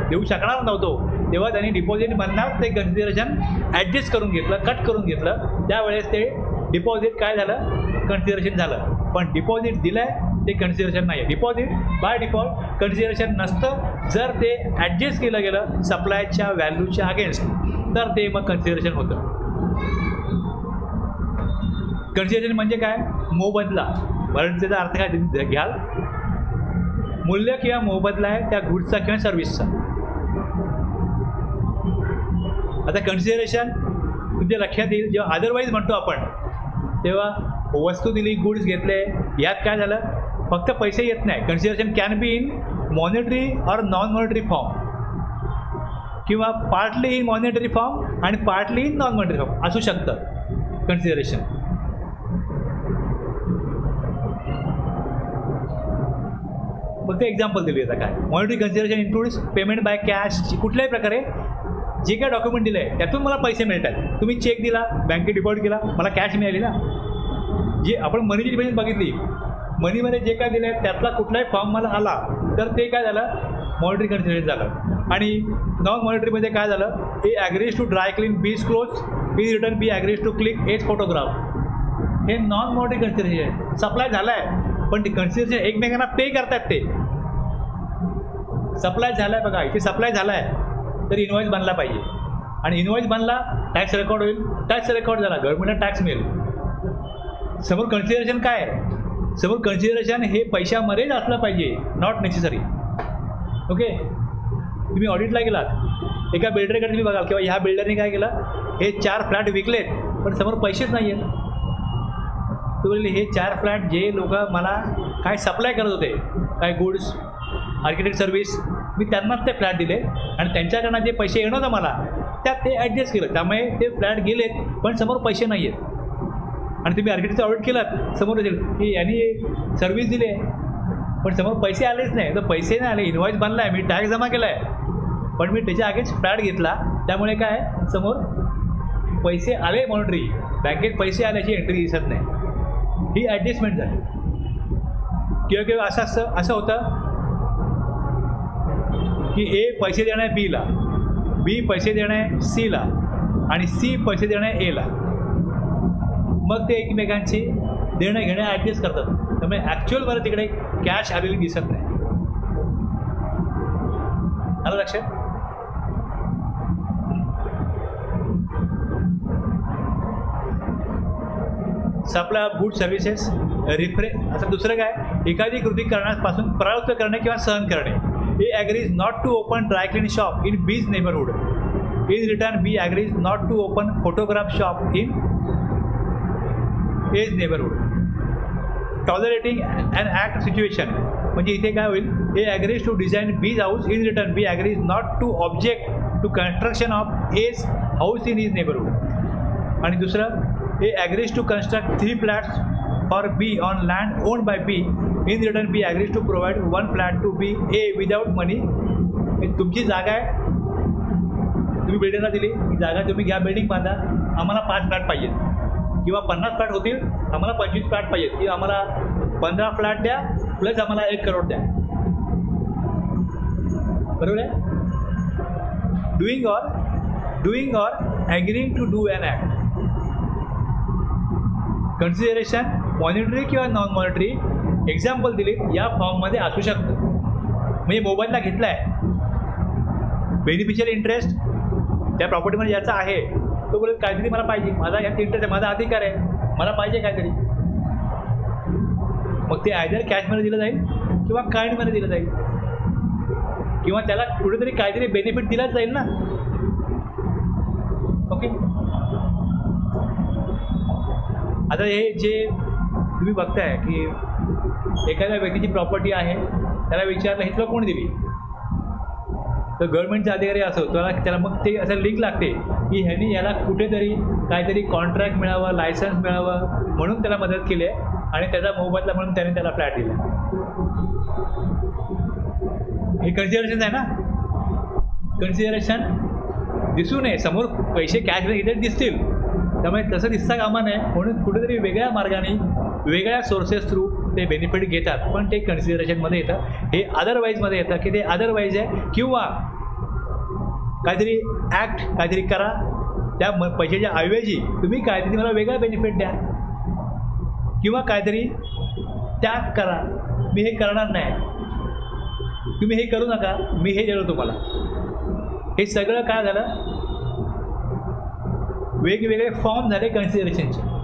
देऊ शकणार नव्हतो तेव्हा त्यांनी डिपॉझिटमधनंच ते कन्सिडरेशन ॲडजस्ट करून घेतलं, कट करून घेतलं. त्यावेळेस ते डिपॉझिट काय झालं? कन्सिडरेशन झालं. पण डिपॉझिट दिलं आहे ते कन्सिडरेशन नाही आहे. डिपॉझिट बाय डिफॉल्ट कन्सिडरेशन नसतं. जर ते ॲडजस्ट केलं गेलं सप्लायच्या व्हॅल्यूच्या अगेन्स्ट तर ते मग कन्सिडरेशन होतं. कन्सिडरेशन म्हणजे काय? मोबदला. मराठीचा अर्थ काय तुम्ही घ्याल? मूल्य किंवा मोबदला आहे त्या गुड्सचा किंवा सर्व्हिसचा. आता कन्सिडरेशन तुमच्या लक्षात येईल जेव्हा अदरवाईज म्हणतो आपण, तेव्हा वस्तू दिली, गुड्स घेतले, यात काय झालं, फक्त पैसे येत नाही. Consideration can be in monetary or non monetary form, किंवा पार्टली इन मॉनिटरी फॉर्म आणि partly in non monetary form असू शकतं कन्सिडरेशन. फक्त एक्झाम्पल दिली आता काय. Monetary consideration includes payment by cash. कुठल्याही प्रकारे जे काय डॉक्युमेंट दिलं आहे त्यातून मला पैसे मिळतात. तुम्ही चेक दिला, बँकेत डिपॉझिट केला, मला कॅश मिळाली ना. जे आपण मनीची डिफिनेशन बघितली, मनीमध्ये जे काय दिलं आहे त्यातला कुठलाही फॉर्म मला आला तर ते काय झालं, मॉनिटरी कन्सिडरेशन झालं. आणि नॉन मॉनिटरीमध्ये काय झालं, A agrees to dry clean B's clothes, in return B agrees to click as photograph. हे नॉन मॉनिटरी कन्सिडरेशन आहे. सप्लाय झाला आहे पण ते कन्सिडरेशन एकमेकांना पे करतात. ते सप्लाय झाला आहे बघा, इथे सप्लाय झाला आहे तर इनवॉइस बनला पाहिजे, आणि इनवॉइस बनला टॅक्स रेकॉर्ड होईल, टॅक्स रेकॉर्ड झाला गव्हर्नमेंटला टॅक्स मिळेल. समोर कन्सिडरेशन काय आहे, समोर कन्सिडरेशन हे पैशामध्येच असलं पाहिजे, नॉट नेसेसरी. ओके. तुम्ही ऑडिटला गेलात, एका बिल्डरकडे तुम्ही बघाल किंवा ह्या बिल्डरने काय केलं, हे 4 फ्लॅट विकलेत पण समोर पैसेच नाही आहेत. तो बोलले हे 4 फ्लॅट जे लोक मला काय सप्लाय करत होते, काय गुड्स, आर्किटेक्ट सर्व्हिस, मी त्यांनाच ते फ्लॅट दिले आणि त्यांच्याकडनं जे पैसे येणं होतं मला त्यात ते ॲडजस्ट केलं, त्यामुळे ते फ्लॅट गेलेत पण समोर पैसे नाही आहेत. आणि तुम्ही आर्किटेक्टचं ऑडिट केलात, समोर असेल की यांनी सर्व्हिस दिली आहे पण समोर पैसे आलेच नाही. तर पैसे नाही आले, इनवॉइस बनला आहे, मी टॅक्स जमा केला आहे पण मी त्याच्या अगेन्स्ट फ्लॅट घेतला, त्यामुळे काय समोर पैसे आले, मॉनिटरी बँकेत पैसे आल्याची एंट्री दिसत नाही. ही ॲडजस्टमेंट झाली. किंवा असं होतं की ए पैसे देणं आहे बीला, बी पैसे देणं आहे सीला आणि सी पैसे देणं आहे एला. मग ते एकमेकांची देणं घेणं ॲडजस्ट करतात, त्यामुळे ॲक्च्युअलमध्ये तिकडे कॅश आलेली दिसत नाही. आलं लक्षात. सप्लाय ऑफ गुड सर्व्हिसेस असं दुसरं काय, एखादी कृती करण्यापासून प्रवृत्त करणे किंवा सहन करणे. A agrees not to open dry clean shop in B's neighbourhood, in return B agrees not to open photograph shop in A's neighbourhood. Tolerating and act situation म्हणजे इथे काय होईल, A agrees to design B's house, in return B agrees not to object to construction of A's house in his neighbourhood. आणि दुसरं, A agrees to construct 3 flats for B on land owned bye B, in return B agrees to provide 1 flat to B A without money. तुमची जागा आहे, तुम्ही बिल्डरला दिली, ही जागा तुम्ही घ्या, बिल्डिंग बांधा, आम्हाला 5 फ्लॅट पाहिजेत किंवा 50 फ्लॅट होतील, आम्हाला 25 फ्लॅट पाहिजेत, किंवा आम्हाला 15 फ्लॅट द्या प्लस आम्हाला 1 करोड द्या. बरोबर आहे. Doing or agreeing to do an act. Consideration monetary किंवा नॉन मॉनिटरी एक्झाम्पल दिली या फॉर्ममध्ये असू शकतं. म्हणजे मोबाईलला घेतला आहे, बेनिफिशियल इंटरेस्ट त्या प्रॉपर्टीमध्ये ज्याचा आहे तो बोलेल काहीतरी मला पाहिजे, माझा यात इंटरेस्ट आहे, माझा अधिकार आहे, मला पाहिजे काहीतरी. मग ते आयदर कॅशमध्ये दिलं जाईल किंवा काइंडमध्ये दिलं जाईल, किंवा त्याला कुठेतरी काहीतरी बेनिफिट दिलाच जाईल ना. ओके. आता हे जे तुम्ही बघताय की एखाद्या व्यक्तीची प्रॉपर्टी आहे, त्याला विचारलं हे तुला कोण दिली, तर गव्हर्नमेंटचा अधिकारी असो त्याला मग ते असं लिंक लागते की ह्यांनी याला कुठेतरी काहीतरी कॉन्ट्रॅक्ट मिळावं, लायसन्स मिळावं म्हणून त्याला मदत केली आहे आणि त्याचा मोबदला म्हणून त्याने त्याला फ्लॅट दिला. हे कन्सिडरेशन आहे ना. कन्सिडरेशन दिसू नये, समोर पैसे कॅश इथे दिसतील, त्यामुळे तसं दिसता कामा नये म्हणून कुठेतरी वेगळ्या मार्गाने वेगळ्या सोर्सेस थ्रू ते बेनिफिट घेतात, पण ते कन्सिडरेशनमध्ये येतं. हे अदरवाईजमध्ये येतं की ते अदरवाईज आहे, किंवा काहीतरी ॲक्ट काहीतरी करा, त्या पैशाच्या ऐवजी तुम्ही काहीतरी मला वेगळा बेनिफिट द्या, किंवा काहीतरी त्याग करा, मी हे करणार नाही, तुम्ही हे करू नका, मी हे देतो तुम्हाला. हे सगळं काय झालं, वेगवेगळे फॉर्म झाले कन्सिडरेशनचे.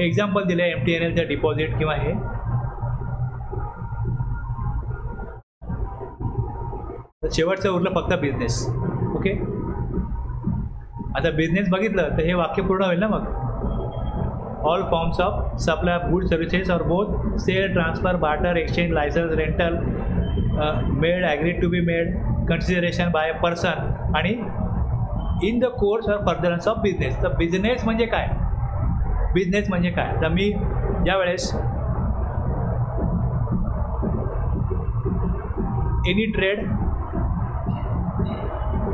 एक्झाम्पल दिलं आहे MTNLचं डिपॉझिट किंवा हे. शेवटचं उरलं फक्त बिझनेस. ओके, आता बिझनेस बघितलं तर हे वाक्य पूर्ण होईल ना मग. All forms of supply of good services or both sale, transfer, barter, exchange, licence, rental, made, agreed to be made, consideration by a person आणि in the course or furtherance of business. तर business म्हणजे काय, business म्हणजे काय. तर मी ज्यावेळेस any trade,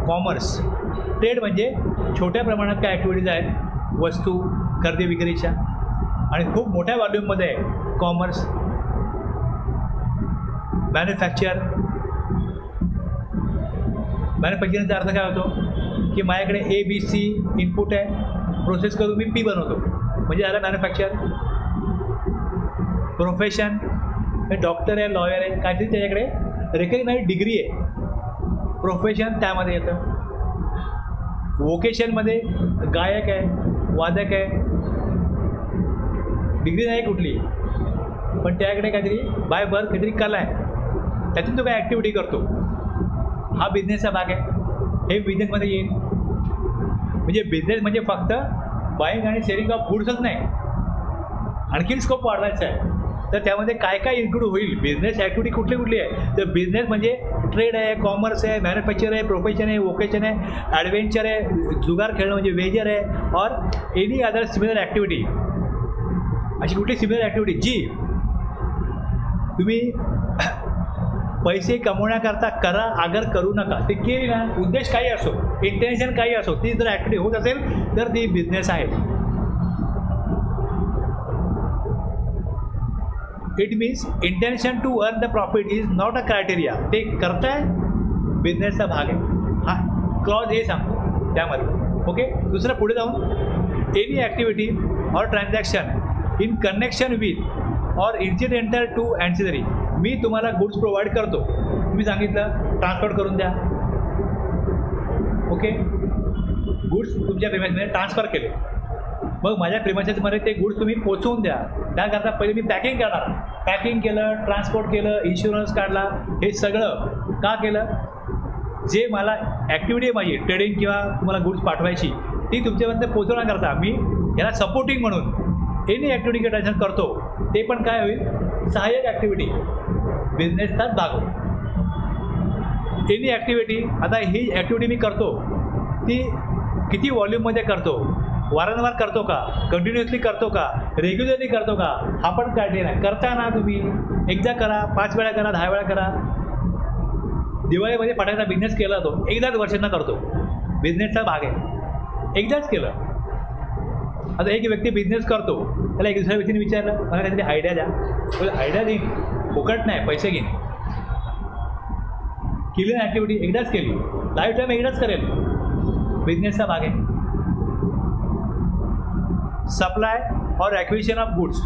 commerce, trade म्हणजे छोट्या प्रमाणात काय ॲक्टिव्हिटीज आहेत, वस्तू खरेदी विक्रीच्या, आणि खूप मोठ्या व्हॉल्यूममध्ये आहे कॉमर्स, मॅन्युफॅक्चर. मॅन्युफॅक्चरिंगचा अर्थ काय होतो की माझ्याकडे ABC इनपुट आहे, प्रोसेस करून मी P बनवतो म्हणजे झालं मॅन्युफॅक्चर. प्रोफेशन, डॉक्टर आहे, लॉयर आहे, काहीतरी त्याच्याकडे रेकग्नाइज्ड डिग्री आहे, प्रोफेशन त्यामध्ये येतं. वोकेशनमध्ये गायक आहे, वादक आहे, डिग्री नाही कुठली पण त्याकडे काहीतरी बाय बर्थ काहीतरी कला आहे, त्यातून तो काय ॲक्टिव्हिटी करतो. हा बिझनेसचा भाग आहे, हे बिझनेसमध्ये येईल. म्हणजे बिझनेस म्हणजे फक्त बाईंग आणि सेलिंग ऑफ गुड्सच नाही, आणखीन स्कोप वाढवायचा आहे. तर त्यामध्ये काय काय इन्क्लूड होईल, बिझनेस ॲक्टिव्हिटी कुठली कुठली आहे. तर बिझनेस म्हणजे ट्रेड आहे, कॉमर्स आहे, मॅन्युफॅक्चर आहे, प्रोफेशन आहे, वोकेशन आहे, ॲडव्हेंचर आहे, जुगार खेळणं म्हणजे वेजर आहे, और एनी अदर सिमिलर ॲक्टिव्हिटी. अशी कुठली सिमिलर ॲक्टिव्हिटी जी तुम्ही पैसे कमवण्याकरता करा, अगर करू नका. ते केली ना, उद्देश काही असो, इंटेन्शन काही असो, ती जर ॲक्टिव्हिटी होत असेल तर ती बिझनेस आहे. It means intention to earn the profit is not a criteria. ते करताय बिझनेसचा भाग आहे. हा क्लॉज हे सांगतो त्यामध्ये. ओके, दुसरं पुढे जाऊन एनी ॲक्टिव्हिटी और ट्रान्झॅक्शन इन कनेक्शन विथ और इन्सिडेंटल टू अँसिलरी. मी तुम्हाला गुड्स प्रोव्हाइड करतो, तुम्ही सांगितलं ट्रान्सपोर्ट करून द्या. ओके, गुड्स तुमच्या प्रेमाइसमध्ये ट्रान्सफर केले, मग माझ्या प्रेमाइसमध्ये ते गुड्स तुम्ही पोचवून द्या. त्याकरता पहिले मी पॅकिंग करणार. पॅकिंग केलं, ट्रान्सपोर्ट केलं, इन्शुरन्स काढला, हे सगळं का केलं. जे मला ॲक्टिव्हिटी आहे माझी ट्रेडिंग किंवा तुम्हाला गुड्स पाठवायची ती तुमच्यापर्यंत पोचवण्याकरता मी याला सपोर्टिंग म्हणून एनी ॲक्टिव्हिटी ट्रान्झॅक्शन करतो. ते पण काय होईल, सहाय्यक ॲक्टिव्हिटी, बिझनेसचाच भाग होईल. एनी ॲक्टिव्हिटी, आता ही ॲक्टिव्हिटी मी करतो ती किती व्हॉल्यूममध्ये करतो, वारंवार करतो का, कंटिन्युअसली करतो का, रेग्युलरली करतो का, हा पण क्रायटेरिया आहे. करताना तुम्ही एकदा करा, 5 वेळा करा, 10 वेळा करा. दिवाळीमध्ये फटाक्याचा बिझनेस केला तो एकदाच वर्षांना करतो, बिझनेसचा भाग आहे, एकदाच केलं. आता एक व्यक्ती बिझनेस करतो, त्याला एक दुसऱ्या व्यक्तीने विचारलं मला काहीतरी आयडिया द्या, बोला आयडिया देईन, फुकट नाही, पैसे घेईन. केली ना ॲक्टिव्हिटी, एकदाच केली, लाईफ टाईम एकदाच करेल, बिझनेसचा भाग आहे. सप्लाय और acquisition of goods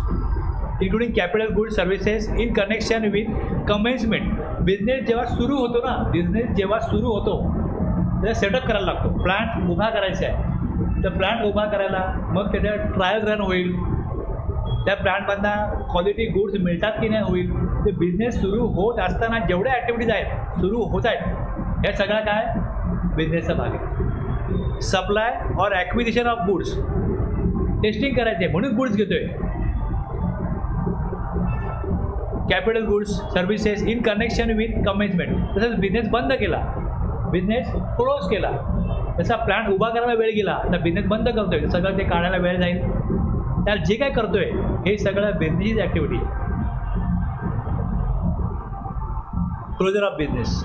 including capital goods services in connection with commencement. Business जेव्हा सुरू होतो ना, बिझनेस जेव्हा सुरू होतो त्याला सेटअप करायला लागतो, प्लांट उभा करायचा आहे. तर प्लांट उभा करायला मग त्याच्या ट्रायल रन होईल, त्या प्लांटमधनं क्वालिटी गुड्स मिळतात की नाही होईल. ते बिझनेस सुरू होत असताना जेवढ्या ॲक्टिव्हिटीज आहेत सुरू होत आहेत, या सगळा काय बिझनेसचा भाग आहे. सप्लाय और ॲक्विजिशन ऑफ गुड्स, टेस्टिंग करायचे म्हणून गुड्स घेतोय. Capital goods services in connection with commencement. तसंच बिझनेस बंद केला, बिझनेस क्लोज केला, जसा प्लांट उभा करायला वेळ गेला तर बिझनेस बंद करतोय, सगळं ते काढायला वेळ जाईल. त्याला जे काय करतोय हे सगळं बिझनेसची activity. Closure of business,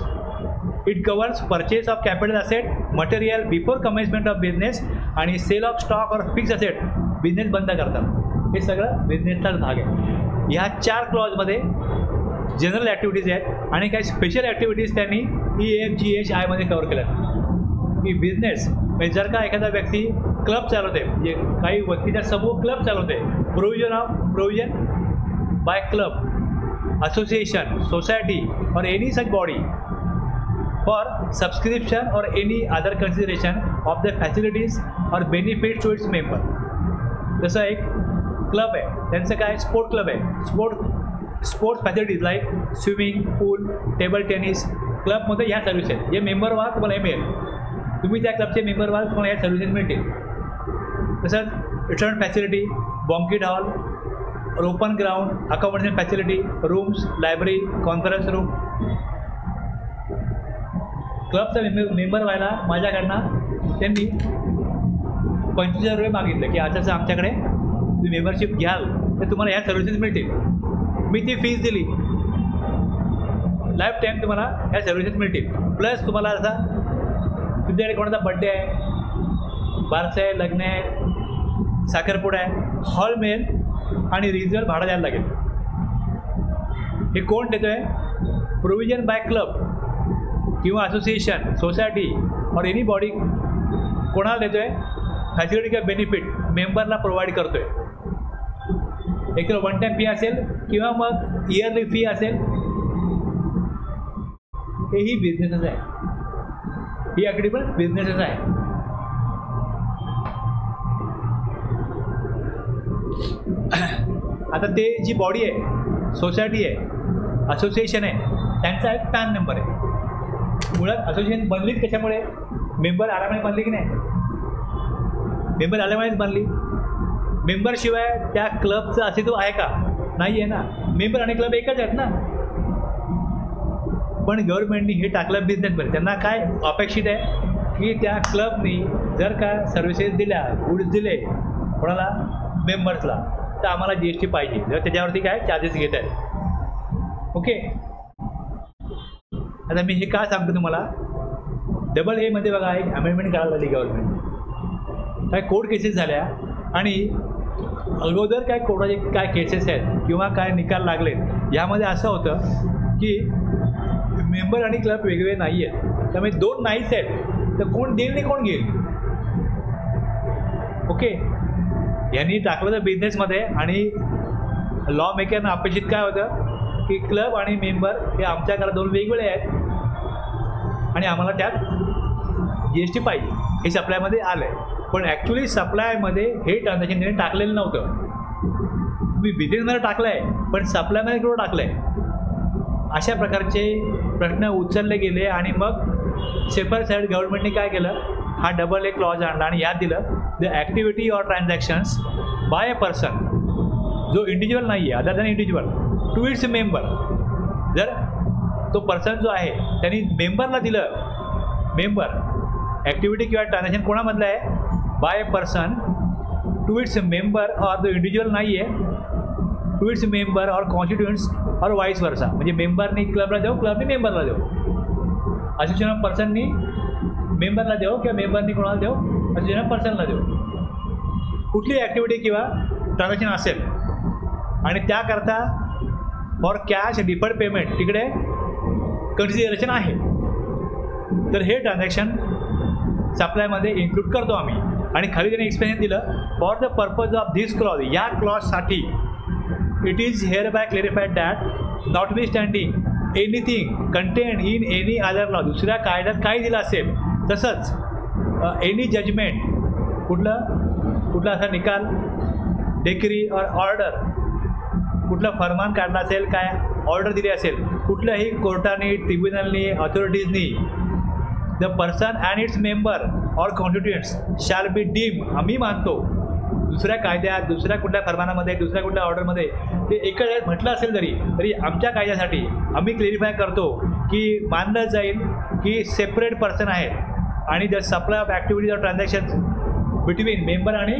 it covers purchase of capital asset material before commencement of business आणि सेल ऑफ स्टॉक और फिक्स असेट. बिझनेस बंद करतात, हे सगळं बिझनेसचाच भाग आहे. ह्या 4 क्लॉजमध्ये जनरल ॲक्टिव्हिटीज आहेत आणि काही स्पेशल ॲक्टिव्हिटीज त्यांनी EFGH मध्ये कव्हर केल्या. की बिझनेस म्हणजे जर का एखादा व्यक्ती क्लब चालवते, म्हणजे काही व्यक्तीचा समूह क्लब चालवते, provision by club, association, society or any such body for subscription or any other consideration of the facilities or benefits to its member. जसं एक क्लब आहे त्यांचं काय स्पोर्ट क्लब आहे. Sports facilities like swimming pool, table tennis, क्लबमध्ये ह्या service आहेत. जे मेंबर व्हाल तुम्हाला हे मिळेल. तुम्ही त्या क्लबचे मेंबर व्हाल तुम्हाला ह्या सर्व्हिसेस मिळतील. तसंच restaurant facility, banquet hall, open ground, accommodation facility, rooms, library, conference room. क्लबचा मेंबर व्हायला माझ्याकडनं त्यांनी 25,000 रुपये मागितले की असं आमच्याकडे तुम्ही मेंबरशिप घ्याल तर तुम्हाला ह्या सर्व्हिसेस मिळतील. मी ती फीस दिली. लाईफ टाईम तुम्हाला ह्या सर्व्हिसेस मिळतील. प्लस तुम्हाला असा तुमच्याकडे कोणाचा बड्डे आहे, बारसं आहे, लग्न आहे, साखरपुडा आहे, हॉल मिळेल आणि रिजनल भाडं द्यायला लागेल. हे कोण देतो आहे? प्रोव्हिजन बाय क्लब किंवा association, society or any body कोणाला देतो आहे? फॅसिलिटी किंवा बेनिफिट मेंबरला प्रोव्हाइड करतो आहे. एक तर वन टाईम फी असेल किंवा मग इयरली फी असेल. हेही बिझनेसच आहे. ही अगदी पण बिझनेसच आहे. आता ते जी बॉडी आहे, सोसायटी आहे, असोसिएशन आहे, त्यांचा एक पॅन नंबर आहे. मुळात असोसिएशन बनलीच कशामुळे? मेंबर आल्यामुळे बनली की नाही? मेंबर आल्यामुळेच बनली. मेंबरशिवाय त्या क्लबचं अस्तित्व आहे का? नाही आहे ना. मेंबर आणि क्लब एकच आहेत ना. पण गव्हर्नमेंटनी हे टाकलं बिझनेसमध्ये. त्यांना काय अपेक्षित आहे की त्या क्लबनी जर का सर्व्हिसेस दिल्या, गुड्स दिले कोणाला? मेंबर्सला, तर आम्हाला GST पाहिजे. जर त्याच्यावरती काय चार्जेस घेत आहेत. ओके. आता मी हे का सांगतो तुम्हाला? AA मध्ये बघा एक अमेंडमेंट करायला लागली गव्हर्नमेंट. काय कोर्ट केसेस झाल्या आणि अगोदर काय कोर्टाचे काय केसेस आहेत किंवा काय निकाल लागले, यामध्ये असं होतं की मेंबर आणि क्लब वेगवेगळे नाही आहेत. त्यामुळे दोन नाहीच आहेत, तर कोण देईल आणि कोण घेईल? ओके. यांनी टाकलं तर बिझनेसमध्ये आणि लॉ मेकरना अपेक्षित काय होतं की क्लब आणि मेंबर हे आमच्याकडे दोन वेगवेगळे आहेत आणि आम्हाला त्यात GST पाहिजे. हे सप्लायमध्ये आलं आहे. पण ॲक्च्युली सप्लायमध्ये हे ट्रान्झॅक्शन त्यांनी टाकलेलं नव्हतं. तुम्ही बिझनेसमध्ये टाकलं आहे पण सप्लायमध्ये कुठं टाकलं आहे? अशा प्रकारचे प्रश्न उचलले गेले आणि मग सेपर साईड गव्हर्नमेंटने काय केलं? हा AA क्लॉज आणला आणि यात दिलं the activity or transactions by a person जो इंडिव्हिज्युअल नाही आहे, other than individual, to its member. जर तो पर्सन जो आहे त्यांनी मेंबरला दिलं, मेंबर ॲक्टिव्हिटी किंवा ट्रान्झॅक्शन कोणामधलं आहे? By a person to its member or the individual नाही आहे, to its member or constituents or vice versa. म्हणजे मेंबरनी क्लबला देऊ, क्लबनी मेंबरला देऊ, असोसिएशन पर्सननी मेंबरला देऊ किंवा मेंबरनी कोणाला देऊ? असोसिएशन पर्सनला देऊ. कुठली ॲक्टिव्हिटी किंवा ट्रान्झॅक्शन असेल आणि त्याकरता फॉर कॅश डिफर्ड पेमेंट तिकडे कन्सिडरेशन आहे, तर हे ट्रान्झॅक्शन सप्लायमध्ये इन्क्लूड करतो आम्ही. आणि खाली त्याने एक्सप्लेनेशन दिलं for the purpose of this clause, या क्लॉजसाठी it is hereby clarified that notwithstanding anything content in any other law, दुसऱ्या कायद्यात काही दिलं असेल तसंच एनी जजमेंट, कुठला असा निकाल, डिक्री और ऑर्डर, कुठलं फरमान काढलं असेल, काय ऑर्डर दिली असेल कुठल्याही कोर्टाने, ट्रिब्युनलनी, ऑथॉरिटीजनी, the person and its member or constituents shall be deem, आम्ही मानतो दुसऱ्या कायद्यात, दुसऱ्या कुठल्या फरमानामध्ये, दुसऱ्या कुठल्या ऑर्डरमध्ये ते एकच म्हटलं असेल तरी आमच्या कायद्यासाठी आम्ही क्लेरिफाय करतो की मानलं जाईल की सेपरेट पर्सन आहेत आणि the supply of activities or transactions between member आणि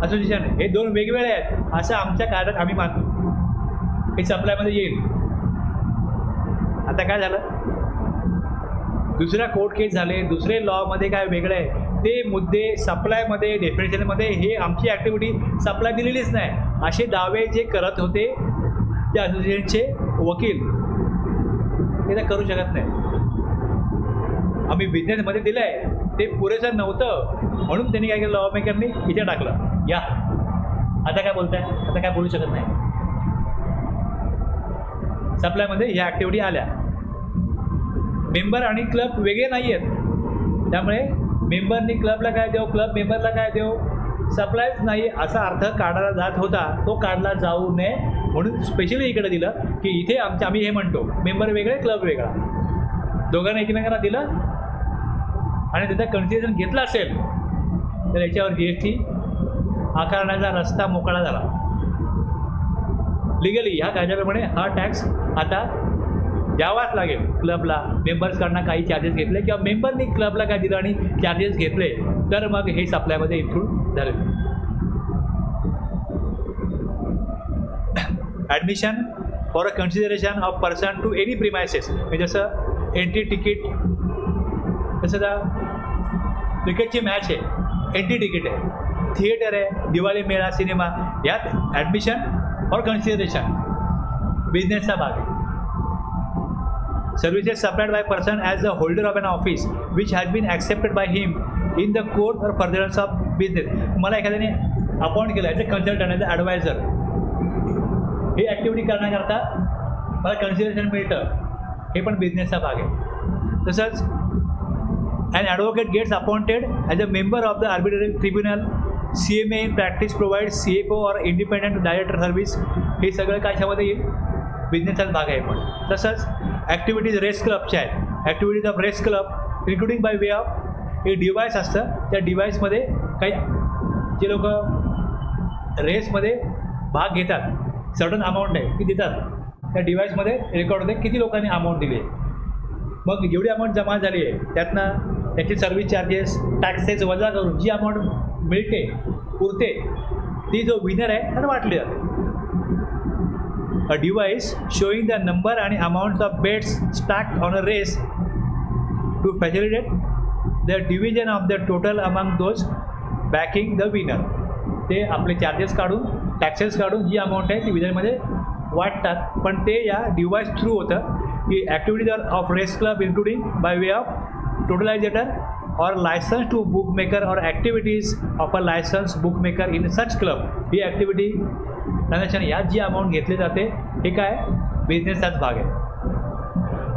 असोसिएशन हे दोन वेगवेगळे आहेत असं आमच्या कायद्यात आम्ही मानतो. हे सप्लायमध्ये येईल. आता काय झालं? दुसऱ्या कोर्ट केस झाले, दुसरे लॉमध्ये काय वेगळं आहे ते मुद्दे सप्लायमध्ये, डेफिनेशनमध्ये हे आमची ॲक्टिव्हिटी सप्लाय दिलेलीच नाही असे दावे जे करत होते त्या असोसिएशनचे वकील, ते तर करू शकत नाही. आम्ही बिझनेसमध्ये दिलं आहे ते पुरेसं नव्हतं म्हणून त्यांनी काय केलं, लॉ मेकरनी इथे टाकलं. या आता काय बोलताय? आता काय बोलू शकत नाही. सप्लायमध्ये ह्या ॲक्टिव्हिटी आल्या. मेंबर आणि क्लब वेगळे नाही आहेत, त्यामुळे मेंबरनी क्लबला काय देऊ, क्लब मेंबरला काय देऊ, सप्लायच नाही असा अर्थ काढला जात होता, तो काढला जाऊ नये म्हणून स्पेशली इकडे दिलं की इथे आम्ही हे म्हणतो मेंबर वेगळे क्लब वेगळा, दोघांना एकमेकांना दिलं आणि त्याचा कन्सिडरेशन घेतलं असेल तर याच्यावर GST आकारण्याचा रस्ता मोकळा झाला. लिगली ह्या कायद्याप्रमाणे हा टॅक्स आता द्यावाच लागेल क्लबला. मेंबर्सकडनं काही चार्जेस घेतले किंवा मेंबरनी क्लबला काय दिलं आणि चार्जेस घेतले तर मग हे सप्लायमध्ये इन्क्लूड झाले. Admission for a consideration of person to any premises, म्हणजे जसं एंट्री तिकीट, जसं क्रिकेटची मॅच आहे एंट्री तिकीट आहे, थिएटर आहे, दिवाळी मेळा, सिनेमा, यात ॲडमिशन फॉर कन्सिडरेशन बिझनेसचा भाग आहे. Services supplied by person as a holder of an office which has been accepted by him in the course or furtherance of business. मला एखाद्याने अपॉइंट केलं as a consultant, as a adviser, ही activity करण्याकरता मला consideration मिळतं, हे पण बिझनेसचा भाग आहे. तसंच an advocate gets appointed as a member of the arbitrary tribunal. CMA in practice provides CFO or independent director service. हे सगळं कशामध्ये येईल? बिझनेसचाच भाग आहे. पण तसंच ॲक्टिव्हिटीज रेस क्लबच्या आहेत. Activities of race club including by way of एक डिव्हाइस असतं, त्या डिव्हाइसमध्ये काही जे लोक रेसमध्ये भाग घेतात, सर्टन अमाऊंट आहे की देतात, त्या डिव्हाइसमध्ये रेकॉर्ड होते किती लोकांनी अमाऊंट दिली आहे. मग जेवढी अमाऊंट जमा झाली आहे त्यातनं त्याची सर्व्हिस चार्जेस, टॅक्सेस वजा करून जी अमाऊंट मिळते उरते ती जो विनर आहे त्याला वाटली जाते. A device showing the number आणि amounts of bets stacked on a race to facilitate the division of the total among those backing the winner. ते आपले चार्जेस काढून, टॅक्सेस काढून जी अमाऊंट आहे ती विनरमध्ये वाटतात, पण ते या डिव्हाइस थ्रू होतं की activities of race club including by way of totalizator or licence to bookmaker or activities of a licence bookmaker in such club. ही ॲक्टिव्हिटी ट्रान्झॅक्शन यात जी अमाऊंट घेतली जाते हे काय बिझनेसचाच भाग आहे.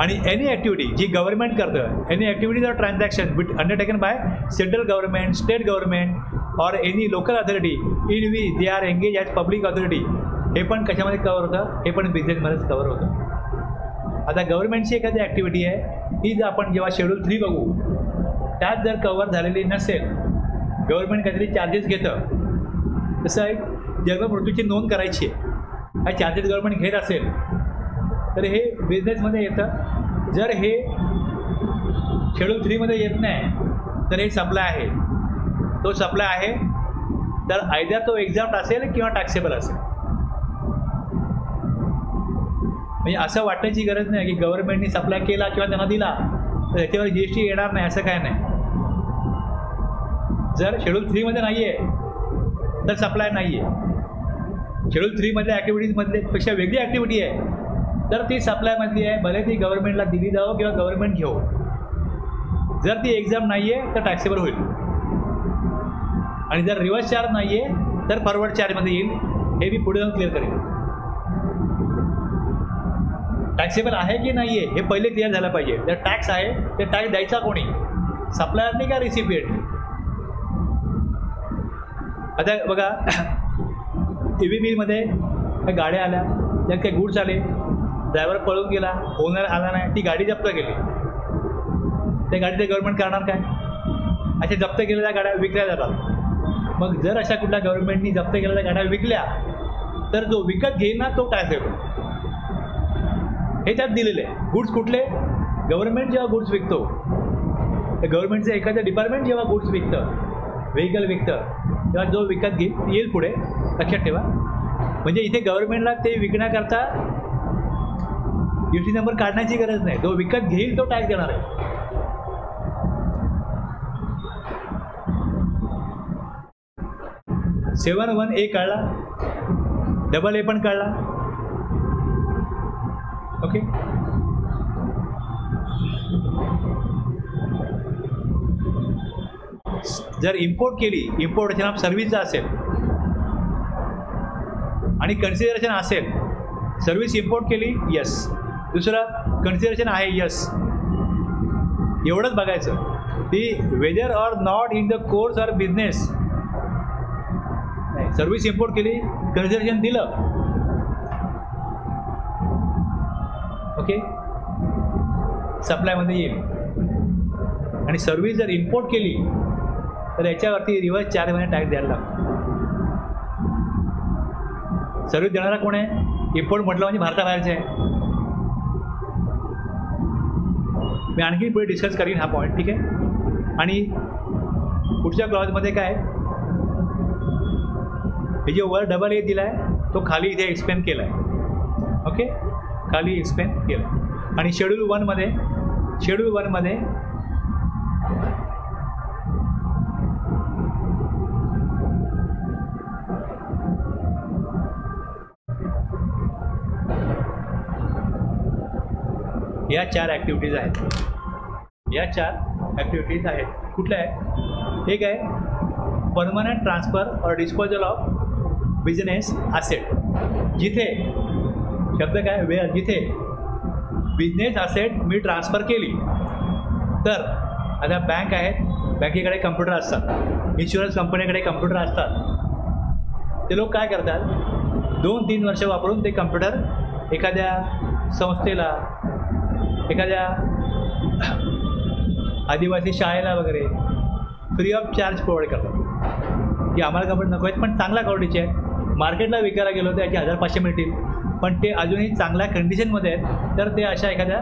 आणि एनी ॲक्टिव्हिटी जी गव्हर्नमेंट करतं, any activities or transaction undertaken by central government, state government or any local authority in which they are engage as public authority, हे पण कशामध्ये कवर होतं? हे पण बिझनेसमध्येच कवर होतं. आता गव्हर्नमेंटची एखादी ॲक्टिव्हिटी आहे ही जर आपण जेव्हा शेड्यूल 3 बघू त्यात जर कवर झालेली नसेल, गव्हर्नमेंट काहीतरी चार्जेस घेतं, तसं एक जन्म मृत्यूची नोंद करायची आहे, हा चार्जेस गव्हर्नमेंट घेत असेल तर हे बिझनेसमध्ये येतं. जर हे शेड्यूल 3मध्ये येत नाही तर हे सप्लाय आहे. तो सप्लाय आहे तर आयदर तो एक्झाम्प्ट असेल किंवा टॅक्सेबल असेल. म्हणजे असं वाटण्याची गरज नाही की गव्हर्नमेंटनी सप्लाय केला किंवा त्यांना दिला तर त्याच्यावर GST येणार नाही, असं काय नाही. जर शेड्यूल 3मध्ये नाही आहे तर सप्लाय नाही आहे. शेड्यूल 3मधल्या ॲक्टिव्हिटीजमधले पेक्षा वेगळी ॲक्टिव्हिटी आहे तर ती सप्लायमधली आहे, भले ती गव्हर्नमेंटला दिली जावं किंवा गव्हर्नमेंट घेऊ. जर ती एक्झाम नाही आहे तर टॅक्सेबल होईल, आणि जर रिव्हर्स चार्ज नाही आहे तर फॉरवर्ड चार्जमध्ये येईल. हे मी पुढे जाऊन क्लिअर करेन. टॅक्सेबल आहे की नाही आहे हे पहिले क्लिअर झालं पाहिजे. जर टॅक्स आहे तर टॅक्स द्यायचा कोणी? सप्लायरनी का रिसिपिएंट? आता बघा EV मिलमध्ये गाड्या आल्या, त्यात काही गुड्स आले, ड्रायव्हर पळून गेला, ओनर आला नाही, ती गाडी जप्त केली. त्या गाडीचे गव्हर्नमेंट करणार काय? अशा जप्त केलेल्या गाड्या विकल्या जातात. मग जर अशा कुठल्या गव्हर्नमेंटनी जप्त केलेल्या गाड्या विकल्या तर जो विकत घेईल ना तो टॅक्स देतो. हे त्यात दिलेले आहे. गुड्स कुठले? गव्हर्नमेंट जेव्हा गुड्स विकतो, गव्हर्नमेंटचं एखादं डिपार्टमेंट जेव्हा गुड्स विकतं, व्हेकल विकतं, तेव्हा जो विकत घेईल येईल पुढे, लक्षात ठेवा. म्हणजे इथे गव्हर्नमेंटला ते विकण्याकरता GST नंबर काढण्याची गरज नाही. जो विकत घेईल तो टॅक्स देणार आहे. सेवन 1A कळला, डबल A पण कळला. ओके. जर इम्पोर्ट केली, इम्पोर्टेशन ऑफ सर्व्हिसचा असेल आणि कन्सिडरेशन असेल, सर्व्हिस इम्पोर्ट केली, यस. दुसरं कन्सिडरेशन आहे, यस. एवढंच बघायचं. ती whether or not in the course or business service import केली, कन्सिडरेशन दिलं. ओके, सप्लायमध्ये येईल. आणि सर्व्हिस जर इम्पोर्ट केली तर याच्यावरती रिव्हर्स 4 महिने टॅक्स द्यायला लागतो. सर्व्हिस देणारा कोण आहे? इम्पोर्ट म्हटलं म्हणजे भारताबाहेरचे आहे. मी आणखी पुढे डिस्कस करीन हा पॉईंट, ठीक आहे. आणि पुढच्या क्लॉजमध्ये काय, हे जे वर डबल ए दिला आहे तो खाली इथे एक्सप्लेन केला आहे. ओके, खाली एक्सप्लेन केलं. आणि शेड्यूल 1 मध्ये या 4 ॲक्टिव्हिटीज आहेत. कुठल्या आहेत? एक आहे परमनंट ट्रान्सफर और डिस्पोजल ऑफ बिझनेस ॲसेट. जिथे शब्द काय, जिथे बिझनेस ॲसेट मी ट्रान्सफर केली. तर आता बँक आहेत, बँकेकडे कम्प्युटर असतात, इन्शुरन्स कंपनीकडे कम्प्युटर असतात. ते लोक काय करतात, 2-3 वर्ष वापरून ते कम्प्युटर एखाद्या संस्थेला, एखाद्या आदिवासी शाळेला वगैरे फ्री ऑफ चार्ज प्रोव्हाइड करतात. की आम्हाला कम्प्युटर नको आहेत पण चांगल्या क्वालिटीचे आहेत, मार्केटला विकायला गेलो तर याची 1500 मिळतील, पण ते अजूनही चांगल्या कंडिशनमध्ये आहेत. तर ते अशा एखाद्या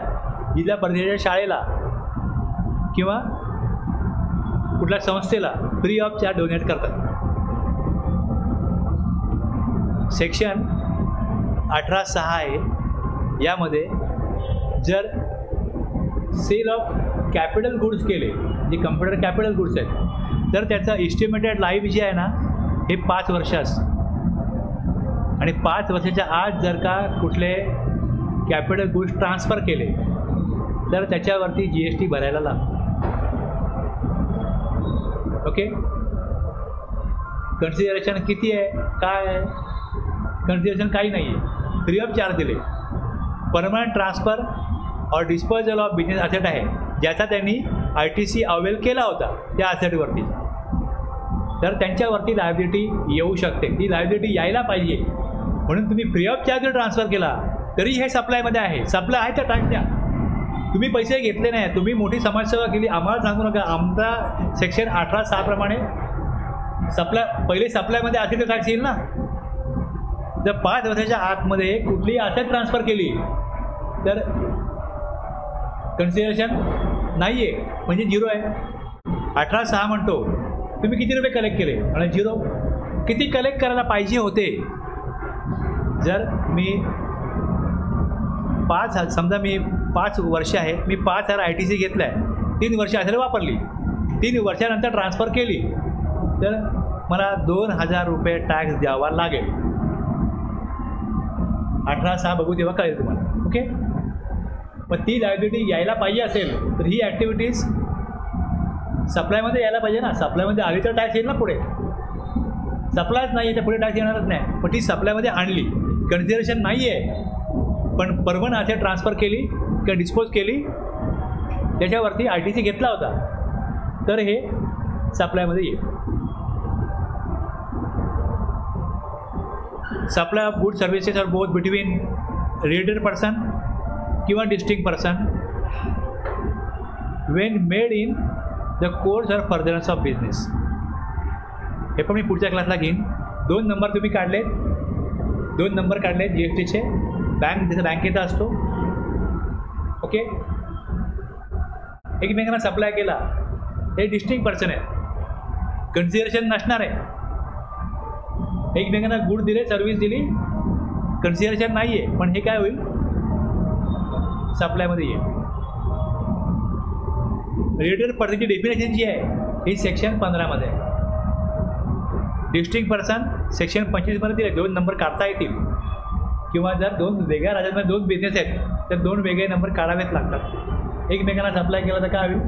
जिल्हा परिषदेच्या शाळेला किंवा कुठल्या संस्थेला फ्री ऑफ चार्ज डोनेट करतात. सेक्शन 18(6) आहे. यामध्ये जर सेल ऑफ कॅपिटल गुड्स केले, जे कम्प्युटर कॅपिटल गुड्स आहेत, तर त्याचा इस्टिमेटेड लाईफ जे आहे ना हे 5 वर्ष असतं. आणि 5 वर्षाच्या आत जर का कुठले कॅपिटल गुड्स ट्रान्सफर केले तर त्याच्यावरती GST भरायला लागतो. ओके, कन्सिडरेशन किती आहे, काय आहे? कन्सिडरेशन काही नाही आहे, फ्री ऑफ चार्ज दिले. परमनंट ट्रान्सफर और डिस्पोजल ऑफ बिझनेस ॲसेट आहे, ज्याचा त्यांनी ITC अवेल केला होता त्या ॲसेटवरती. तर त्यांच्यावरती लायबिलिटी येऊ शकते. ती लायबिलिटी यायला पाहिजे म्हणून तुम्ही फ्री ऑफ चार्ज ट्रान्सफर केला तरी हे सप्लायमध्ये आहे. सप्लाय आहे तर टॅक्स द्या. तुम्ही पैसे घेतले नाही, तुम्ही मोठी समाजसेवा केली, आम्हाला सांगू नका. आमचा सेक्शन 18(6) प्रमाणे पहिले सप्लायमध्ये असेल तर टॅक्स येईल ना. जर 5 वर्षाच्या आतमध्ये कुठलीही ॲसेट ट्रान्सफर केली तर कन्सिडरेशन नाही आहे, म्हणजे 0 आहे. 18(6) म्हणतो तुम्ही किती रुपये कलेक्ट केले आणि 0. किती कलेक्ट करायला पाहिजे होते? जर मी 5 वर्ष आहे, मी 5,000 ITC घेतला आहे, 3 वर्ष असेल वापरली, 3 वर्षानंतर ट्रान्सफर केली तर मला 2,000 रुपये टॅक्स द्यावा लागेल. 18(6) बघू तेव्हा कळेल तुम्हाला. ओके, पण ती लायबिलिटी यायला पाहिजे असेल तर ही ॲक्टिव्हिटीज सप्लायमध्ये यायला पाहिजे ना. सप्लायमध्ये आली तर टॅक्स येईल ना पुढे. सप्लायच नाही आहे तर पुढे टॅक्स येणारच नाही. पण ती सप्लायमध्ये आणली, कन्सिडरेशन नाही आहे, पण परमनंट ॲसेट ट्रान्सफर केली किंवा डिस्पोज केली, त्याच्यावरती ITC घेतला होता, तर हे सप्लायमध्ये येईल. Supply of good services or both between related person किंवा distinct person when made in the course or furtherance of business. हे पण मी पुढच्या क्लासला घेईन. 2 नंबर तुम्ही काढलेत, 2 नंबर काढलेत GSTचे. जसं बँकेचा असतो. ओके, एकमेकांना सप्लाय केला, हे डिस्टिंक्ट पर्सन आहे, कन्सिडरेशन नसणार आहे. एकमेकांना गुड दिले, सर्व्हिस दिली, कन्सिडरेशन नाही आहे, पण हे काय होईल, सप्लायमध्ये येईल. रिलेटेड पर्सनची डेफिनेशन जी आहे ही सेक्शन 15 मध्ये आहे. डिस्टिंक्ट पर्सन सेक्शन 25 मध्ये दिले. 2 नंबर काढता येतील, किंवा जर 2 वेगळ्या राज्यामध्ये 2 बिझनेस आहेत तर 2 वेगळे नंबर काढावेच लागतात. एकमेकांना सप्लाय केला तर काय होईल,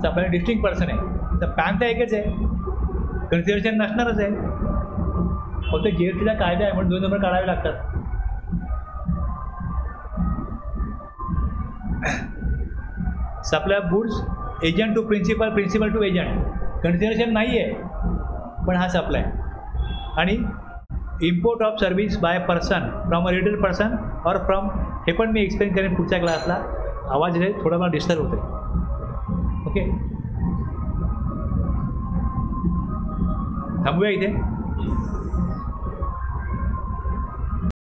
सप्लाय डिस्टिंक्ट पर्सन आहे. तर पॅन तर एकच आहे, कन्सिडरेशन नसणारच आहे, फक्त GSTचा कायदा आहे म्हणून 2 नंबर काढावे लागतात. Supply of goods agent to principal, principal to agent, consideration नाही आहे पण हा सप्लाय. आणि import of service by person from a retail person or from, हे पण मी एक्सप्लेन करेन पुढच्या क्लासला. आवाज हे थोडा मला डिस्टर्ब होते. ओके, थांबूया इथे.